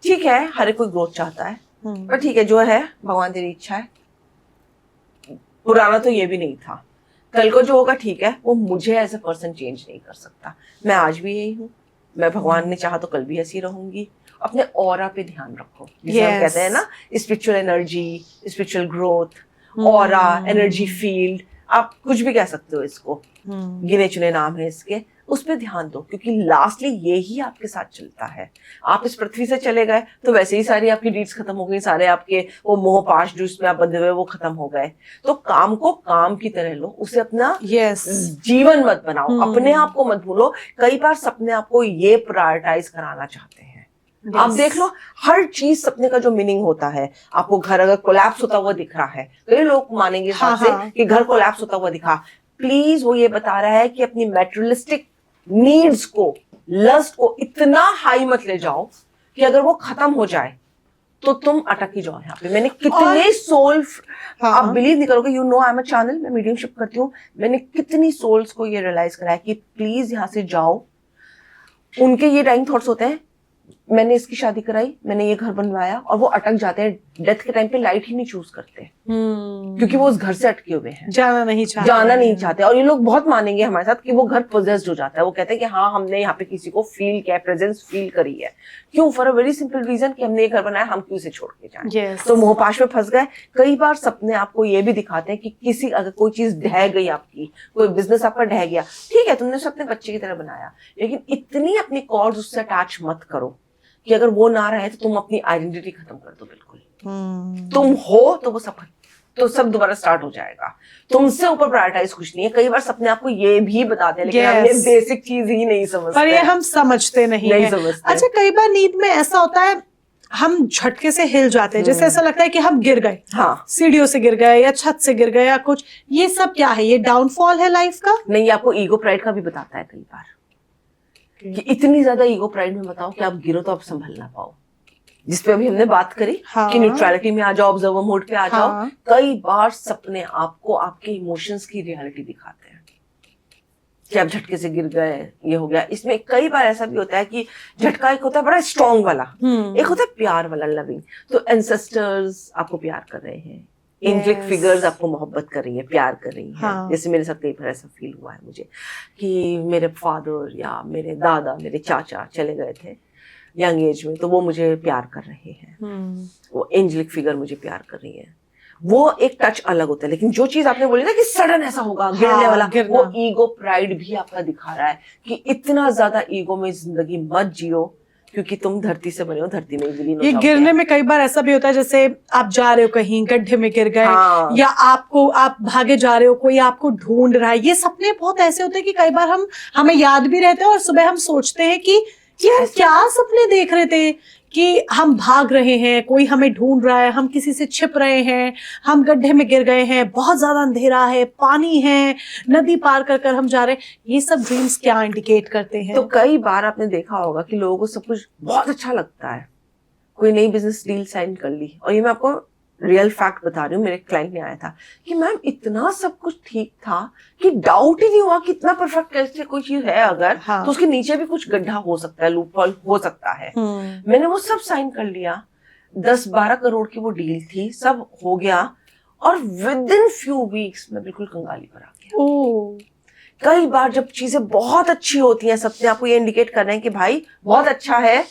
ठीक है हर एक कोई ग्रोथ चाहता है, पर ठीक है जो है भगवान तेरी इच्छा है। पुराना तो ये भी नहीं था, कल को जो होगा ठीक है, वो मुझे एज अ पर्सन चेंज नहीं कर सकता। मैं आज भी यही हूँ, मैं भगवान ने चाहा तो कल भी ऐसी रहूंगी। अपने ऑरा पे ध्यान रखो, जिसे हम कहते हैं ना spiritual energy, spiritual growth, aura, energy field, आप कुछ भी कह सकते हो इसको, गिने चुने नाम है इसके। उस पर ध्यान दो, क्योंकि लास्टली ये ही आपके साथ चलता है। आप इस पृथ्वी से चले गए तो वैसे ही सारी आपकी डीड्स खत्म हो गई, सारे आपके वो मोह पाश जिसमें आप बंधे हुए वो खत्म हो गए। तो काम को काम की तरह लो, उसे अपना जीवन मत बनाओ, अपने आप को मत भूलो। कई बार सपने आपको ये प्रायोरिटाइज कराना चाहते हैं। आप देख लो, हर चीज सपने का जो मीनिंग होता है, आपको घर अगर कोलैप्स होता हुआ दिख रहा है तो ये लोग मानेंगे इस बात से कि घर कोलैप्स होता हुआ दिखा। प्लीज वो ये बता रहा है कि अपनी मेटेरियलिस्टिक नीड्स को, लस्ट को इतना हाई मत ले जाओ कि अगर वो खत्म हो जाए तो तुम अटक ही जाओ यहाँ पे। मैंने कितने सोल, आप बिलीव नहीं करोगे, you know I am a channel, मैं मीडियमशिप करती हूँ, मैंने कितनी सोल्स को ये रियलाइज कराया कि प्लीज यहाँ से जाओ। उनके ये डाइंग थॉट्स होते हैं, मैंने इसकी शादी कराई, मैंने ये घर बनवाया, और वो अटक जाते हैं डेथ के टाइम पे लाइट ही नहीं चूज करते, क्योंकि वो उस घर से अटके हुए हैं, जाना नहीं चाहते। और ये लोग बहुत मानेंगे हमारे साथ कि वो घर पोजेस्ड हो जाता है। वो कहते हैं कि हाँ, हमने यहाँ पे किसी को फील किया, प्रेजेंस फील करी है। क्यों? For a very simple reason कि हमने ये घर बनाया, हम क्यों इसे छोड़ के जाएं। तो मोहपाश में फंस गए। कई बार सपने आपको ये भी दिखाते हैं कि किसी, अगर कोई चीज ढह गई आपकी, कोई बिजनेस आपका ढह गया, ठीक है, तुमने उसे अपने बच्चे की तरह बनाया, लेकिन इतनी अपनी कॉर्ड्स उससे अटैच मत करो कि अगर वो ना रहे तो तुम अपनी आइडेंटिटी खत्म कर दो। बिल्कुल तुम हो तो वो सब दोबारा स्टार्ट हो जाएगा। तुमसे ऊपर प्रायोरिटाइज कुछ नहीं है। कई बार सपने आपको ये भी बताते हैं, लेकिन हम ये बेसिक चीज ही नहीं समझते, पर ये हम समझते नहीं समझते। अच्छा, कई बार नींद में ऐसा होता है, हम झटके से हिल जाते हैं, जैसे ऐसा लगता है कि हम गिर गए, हाँ, सीढ़ियों से गिर गए या छत से गिर गए या कुछ। ये सब क्या है? ये डाउनफॉल है लाइफ का? नहीं, आपको ईगो प्राइड का भी बताता है कई बार कि इतनी ज्यादा ईगो प्राइड में बताओ कि आप गिरो तो आप संभल ना पाओ, जिसपे अभी हमने बात करी। हाँ, कि न्यूट्रलिटी में आ जाओ, ऑब्जर्वर मोड पे आ जाओ। हाँ, कई बार सपने आपको आपके इमोशंस की रियलिटी दिखाते हैं कि आप झटके से गिर गए, ये हो गया। इसमें कई बार ऐसा भी होता है कि झटका एक होता है बड़ा स्ट्रॉन्ग वाला, एक होता है प्यार वाला, लविंग। तो एंसेस्टर्स आपको प्यार कर रहे हैं, एंजेलिक फिगर्स आपको मोहब्बत कर रही है, प्यार कर रही है। हाँ। जैसे मेरे साथ कई बार ऐसा फील हुआ है मुझे कि मेरे फादर या मेरे दादा, मेरे चाचा चले गए थे यंग एज में, तो वो मुझे प्यार कर रहे हैं, वो एंजेलिक फिगर मुझे प्यार कर रही है। वो एक टच अलग होता है। लेकिन जो चीज आपने बोली ना कि सडन ऐसा होगा, गिरने वाला, वो ईगो प्राइड भी आपका दिखा रहा है कि इतना ज्यादा ईगो में जिंदगी मत जियो, क्योंकि तुम धरती से बने हो, धरती में विलीन हो जाओगे। ये गिरने में कई बार ऐसा भी होता है, जैसे आप जा रहे हो कहीं, गड्ढे में गिर गए। हाँ। या आप भागे जा रहे हो, कोई आपको ढूंढ रहा है। ये सपने बहुत ऐसे होते हैं कि कई बार हमें याद भी रहते हैं, और सुबह हम सोचते हैं कि यार क्या सपने देख रहे थे, कि हम भाग रहे हैं, कोई हमें ढूंढ रहा है, हम किसी से छिप रहे हैं, हम गड्ढे में गिर गए हैं, बहुत ज्यादा अंधेरा है, पानी है, नदी पार कर हम जा रहे हैं। ये सब ड्रीम्स क्या इंडिकेट करते हैं? तो कई बार आपने देखा होगा कि लोगों को सब कुछ बहुत अच्छा लगता है, कोई नई बिजनेस डील साइन कर ली, और ये मैं आपको रियल फैक्ट बता रही हूँ। मेरे क्लाइंट ने आया था कि मैम इतना सब कुछ ठीक था कि डाउट ही नहीं हुआ कि इतना परफेक्ट कैसे कोई चीज है अगर, हाँ, तो उसके नीचे भी कुछ गड्ढा हो सकता है, लूपहोल हो सकता है। मैंने वो सब साइन कर लिया, 10-12 करोड़ की वो डील थी, सब हो गया, और विद इन फ्यू वीक्स में बिल्कुल कंगाली पर आ गया। कई बार जब चीजें बहुत अच्छी होती हैं, सपने आपको ये इंडिकेट कर रहे हैं कि भाई बहुत अच्छा है,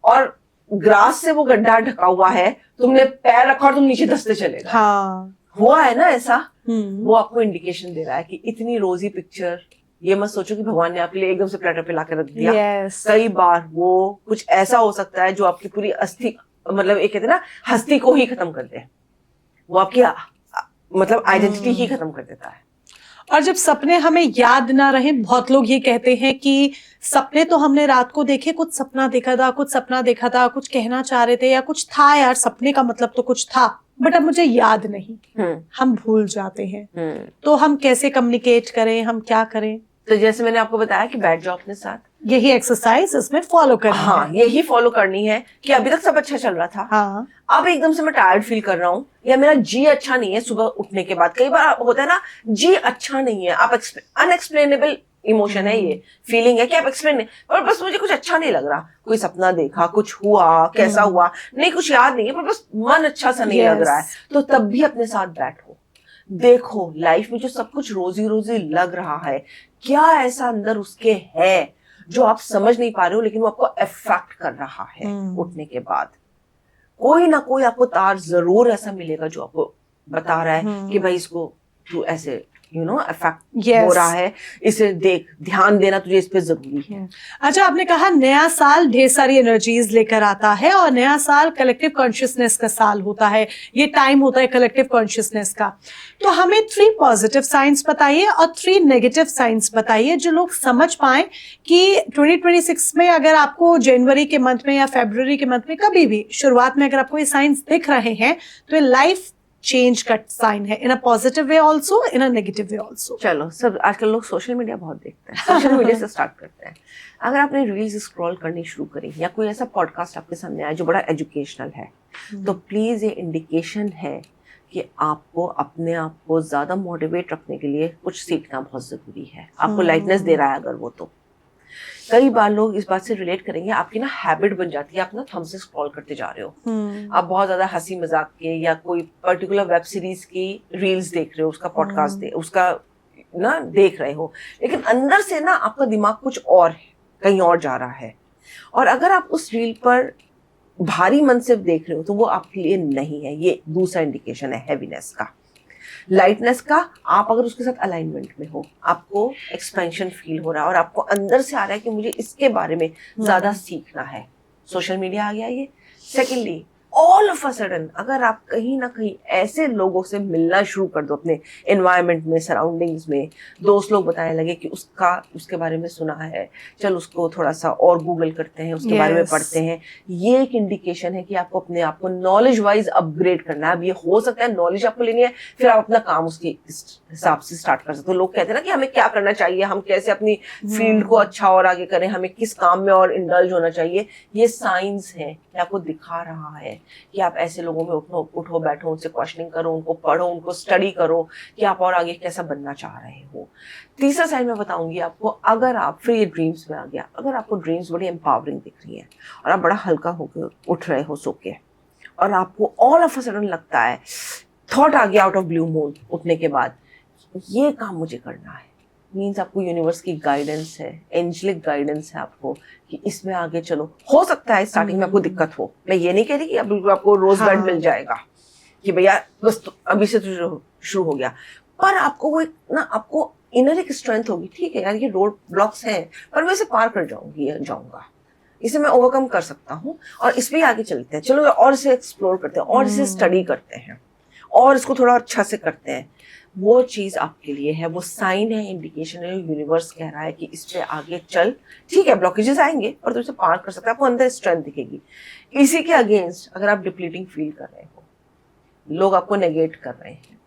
और ग्रास से वो गड्ढा ढका हुआ है, तुमने पैर रखा और तुम नीचे धंसते चले गए। हाँ, हुआ है ना ऐसा। वो आपको इंडिकेशन दे रहा है कि इतनी रोजी पिक्चर, ये मत सोचो कि भगवान ने आपके लिए एकदम से प्लेटर पे लाकर रख दिया। कई बार वो कुछ ऐसा हो सकता है जो आपकी पूरी अस्थि, मतलब एक कहते हैं ना, हस्ती को ही खत्म कर दे, वो आपकी मतलब आइडेंटिटी ही खत्म कर देता है। और जब सपने हमें याद ना रहे, बहुत लोग ये कहते हैं कि सपने तो हमने रात को देखे, कुछ सपना देखा था, कुछ सपना देखा था, कुछ कहना चाह रहे थे, या कुछ था यार, सपने का मतलब तो कुछ था, बट अब मुझे याद नहीं। हम भूल जाते हैं। तो हम कैसे कम्युनिकेट करें, हम क्या करें? तो जैसे मैंने आपको बताया कि बैठ जाओ अपने साथ, यही एक्सरसाइज इसमें फॉलो करनी है। हाँ, यही फॉलो करनी है कि अभी तक सब अच्छा चल रहा था, हाँ, अब एकदम से मैं टायर्ड फील कर रहा हूँ, या मेरा जी अच्छा नहीं है सुबह उठने के बाद। कई बार होता है ना, जी अच्छा नहीं है, आप अनएक्सप्लेनेबल इमोशन है, ये फीलिंग है कि आप एक्सप्लेन नहीं, और बस मुझे कुछ अच्छा नहीं लग रहा, कोई सपना देखा, कुछ हुआ, कैसा हुआ नहीं, कुछ याद नहीं है, पर बस मन अच्छा सा नहीं लग रहा है। तो तब भी अपने साथ बैठो, देखो लाइफ में जो सब कुछ रोजी रोजी लग रहा है, क्या ऐसा अंदर उसके है जो आप समझ नहीं पा रहे हो, लेकिन वो आपको अफेक्ट कर रहा है। उठने के बाद कोई ना कोई आपको तार जरूर ऐसा मिलेगा जो आपको बता रहा है कि भाई इसको तू ऐसे अफेक्ट हो रहा है, इसे देख, ध्यान देना तुझे इस पे जरूरी है। अच्छा, आपने कहा नया साल ढेर सारी एनर्जीज लेकर आता है, और नया साल कलेक्टिव कॉन्शियसनेस का साल होता है, ये टाइम होता है कलेक्टिव कॉन्शियसनेस का। तो हमें 3 पॉजिटिव साइंस बताइए और 3 नेगेटिव साइंस बताइए, जो लोग समझ पाए कि 2026 में अगर आपको जनवरी के मंथ में या फरवरी के मंथ में कभी भी शुरुआत में अगर आपको ये साइंस दिख रहे हैं, तो ये लाइफ चेंज का साइन है, in a positive way also, in a negative way also. चलो, सब आजकल लोग सोशल मीडिया बहुत देखते हैं, सोशल मीडिया से स्टार्ट करते हैं। अगर आपने रील्स स्क्रॉल करनी शुरू करी, या कोई ऐसा पॉडकास्ट आपके सामने आया जो बड़ा एजुकेशनल है, तो प्लीज ये इंडिकेशन है कि आपको अपने आप को ज्यादा मोटिवेट रखने के लिए कुछ सीखना बहुत जरूरी है। आपको लाइटनेस दे रहा है अगर वो, तो कई बार लोग इस बात से रिलेट करेंगे, आपकी ना हैबिट बन जाती है, आप ना थंब से स्क्रॉल करते जा रहे हो, आप बहुत ज्यादा हंसी मजाक के या कोई पर्टिकुलर वेब सीरीज की रील्स देख रहे हो, उसका पॉडकास्ट उसका ना देख रहे हो, लेकिन अंदर से ना आपका दिमाग कुछ और है, कहीं और जा रहा है। और अगर आप उस रील पर भारी मन से देख रहे हो तो वो आपके लिए नहीं है। ये दूसरा इंडिकेशन है हैवीनेस का। लाइटनेस का, आप अगर उसके साथ अलाइनमेंट में हो, आपको एक्सपेंशन फील हो रहा है और आपको अंदर से आ रहा है कि मुझे इसके बारे में ज्यादा सीखना है, सोशल मीडिया आ गया ये। Secondly, all of a sudden अगर आप कहीं ना कहीं ऐसे लोगों से मिलना शुरू कर दो अपने एनवायरनमेंट में, सराउंडिंग्स में, दोस्त लोग बताने लगे कि उसके बारे में सुना है, चल उसको थोड़ा सा और गूगल करते हैं, उसके बारे में पढ़ते हैं, ये एक इंडिकेशन है कि आपको अपने आप को नॉलेज वाइज अपग्रेड करना है। अब ये हो सकता है नॉलेज आपको लेनी है, फिर आप अपना काम उसके हिसाब से स्टार्ट कर सकते हो। लोग कहते हैं ना कि हमें क्या करना चाहिए, हम कैसे अपनी फील्ड को अच्छा और आगे करें, हमें किस काम में और इंडल्ज होना चाहिए। ये साइंस है कि आपको दिखा रहा है कि आप ऐसे लोगों में उठो बैठो, उनसे क्वेश्चनिंग करो, उनको पढ़ो, उनको स्टडी करो कि आप और आगे कैसा बनना चाह रहे हो। तीसरा साइड में बताऊंगी आपको, अगर आप फिर ये ड्रीम्स में आ गया, अगर आपको ड्रीम्स बड़ी एम्पावरिंग दिख रही है और आप बड़ा हल्का होकर उठ रहे हो सो के, और आपको ऑल ऑफ अ सडन लगता है, थॉट आ गया आउट ऑफ ब्लू मून उठने के बाद, ये काम मुझे करना है, मीन्स आपको यूनिवर्स की गाइडेंस है, एंजेलिक गाइडेंस है आपको कि इसमें आगे चलो। हो सकता है स्टार्टिंग में आपको दिक्कत हो, मैं ये नहीं कह रही कि अब बिल्कुल आपको रोज बेड मिल जाएगा कि भैया बस अभी से तो शुरू हो गया, पर आपको वो ना आपको इनर एक स्ट्रेंथ होगी, ठीक है यार ये रोड ब्लॉक्स हैं पर मैं इसे पार कर जाऊंगा, इसे मैं ओवरकम कर सकता हूँ और इस पे आगे चलते हैं, चलो और इसे एक्सप्लोर करते हैं और इसे स्टडी करते हैं और इसको थोड़ा अच्छा से करते हैं। वो चीज आपके लिए है, वो साइन है, इंडिकेशन है, यूनिवर्स कह रहा है कि इस पे आगे चल, ठीक है ब्लॉकेजेस आएंगे पर तुम इसे पार कर सकते हो, आपको अंदर स्ट्रेंथ दिखेगी। इसी के अगेंस्ट अगर आप डिप्लीटिंग फील कर रहे हो, लोग आपको नेगेट कर रहे हैं,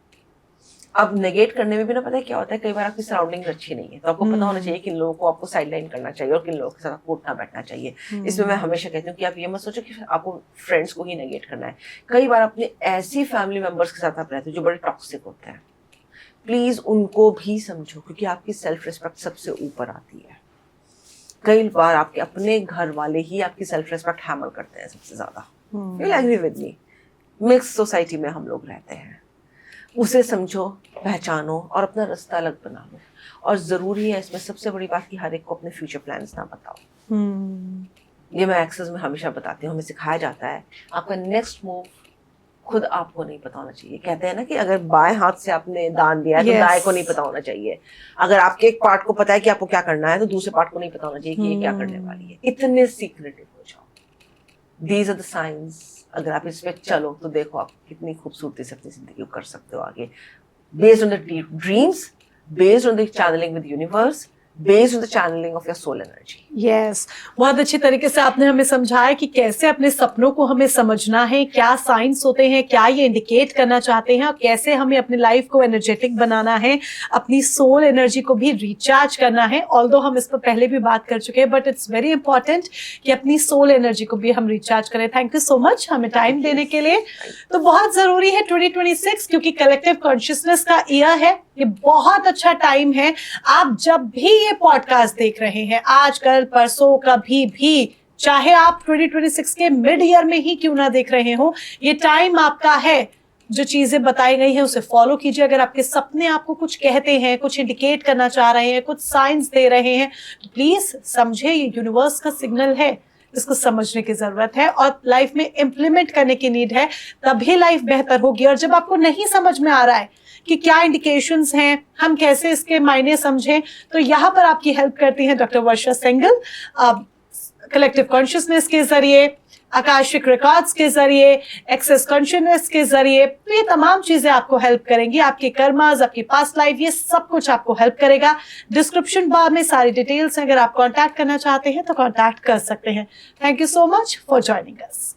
अब नेगेट करने में भी ना पता है क्या होता है, कई बार आपकी सराउंडिंग अच्छी नहीं है तो आपको पता होना चाहिए किन लोगों को आपको साइडलाइन करना चाहिए और किन लोगों के साथ आपको उठना बैठना चाहिए। इसमें मैं हमेशा कहती हूँ कि आप ये मत सोचो कि आपको फ्रेंड्स को ही नेगेट करना है। कई बार अपने ऐसी फैमिली मेंबर्स के साथ आप रहते हो जो बड़े टॉक्सिक होते हैं, प्लीज उनको भी समझो क्योंकि आपकी सेल्फ रिस्पेक्ट सबसे ऊपर आती है। कई बार आपके अपने घर वाले ही आपकी सेल्फ रिस्पेक्ट हैमर करते हैं सबसे ज्यादा। You agree with me? Mix society में हम लोग रहते हैं, उसे समझो, पहचानो और अपना रास्ता अलग बना लो। और जरूरी है इसमें सबसे बड़ी बात कि हर एक को अपने फ्यूचर प्लान्स ना बताओ। ये मैं एक्सेस में हमेशा बताती हूँ, हमें सिखाया जाता है आपका नेक्स्ट मूव खुद आपको नहीं पता होना चाहिए। कहते हैं ना कि अगर बाएं हाथ से आपने दान दिया है तो दाएं को नहीं पता होना चाहिए। अगर आपके एक पार्ट को पता है कि आपको क्या करना है तो दूसरे पार्ट को नहीं पता होना चाहिए कि ये क्या करने वाली है। इतने सीक्रेटिव हो जाओ। These are the science. अगर आप इस पे चलो तो देखो आप कितनी खूबसूरती से अपनी जिंदगी को कर सकते हो आगे, based on the dreams, based on the channelling with universe, based on the channeling of your soul energy. Yes, बहुत अच्छी तरीके से आपने हमें समझाया कि कैसे अपने सपनों को हमें समझना है, क्या साइंस होते हैं, क्या ये इंडिकेट करना चाहते हैं और कैसे हमें अपनी लाइफ को एनर्जेटिक बनाना है, अपनी सोल एनर्जी को भी रिचार्ज करना है। ऑल्दो हम इस पर पहले भी बात कर चुके हैं बट इट्स वेरी इंपॉर्टेंट कि अपनी सोल एनर्जी को भी हम रिचार्ज करें। थैंक यू सो मच हमें टाइम देने के लिए। तो बहुत जरूरी है 2026 क्योंकि कलेक्टिव कॉन्शियसनेस का ईयर है, ये बहुत अच्छा टाइम है। आप जब भी ये पॉडकास्ट देख रहे हैं, आज कल परसों कभी भी, चाहे आप 2026 के मिड ईयर में ही क्यों ना देख रहे हो, ये टाइम आपका है। जो चीजें बताई गई हैं उसे फॉलो कीजिए। अगर आपके सपने आपको कुछ कहते हैं, कुछ इंडिकेट करना चाह रहे हैं, कुछ साइंस दे रहे हैं तो प्लीज समझे ये यूनिवर्स का सिग्नल है, इसको समझने की जरूरत है और लाइफ में इम्प्लीमेंट करने की नीड है, तभी लाइफ बेहतर होगी। और जब आपको नहीं समझ में आ रहा है कि क्या इंडिकेशंस हैं, हम कैसे इसके मायने समझें, तो यहाँ पर आपकी हेल्प करती हैं डॉक्टर वर्षा सेंगल। कलेक्टिव कॉन्शियसनेस के जरिए, आकाशिक रिकॉर्ड्स के जरिए, एक्सेस कॉन्शियसनेस के जरिए, तो ये तमाम चीजें आपको हेल्प करेंगी। आपके कर्मास, आपकी पास्ट लाइफ, ये सब कुछ आपको हेल्प करेगा। डिस्क्रिप्शन बार में सारी डिटेल्स हैं, अगर आप कांटेक्ट करना चाहते हैं तो कांटेक्ट कर सकते हैं। Thank you so much for joining us.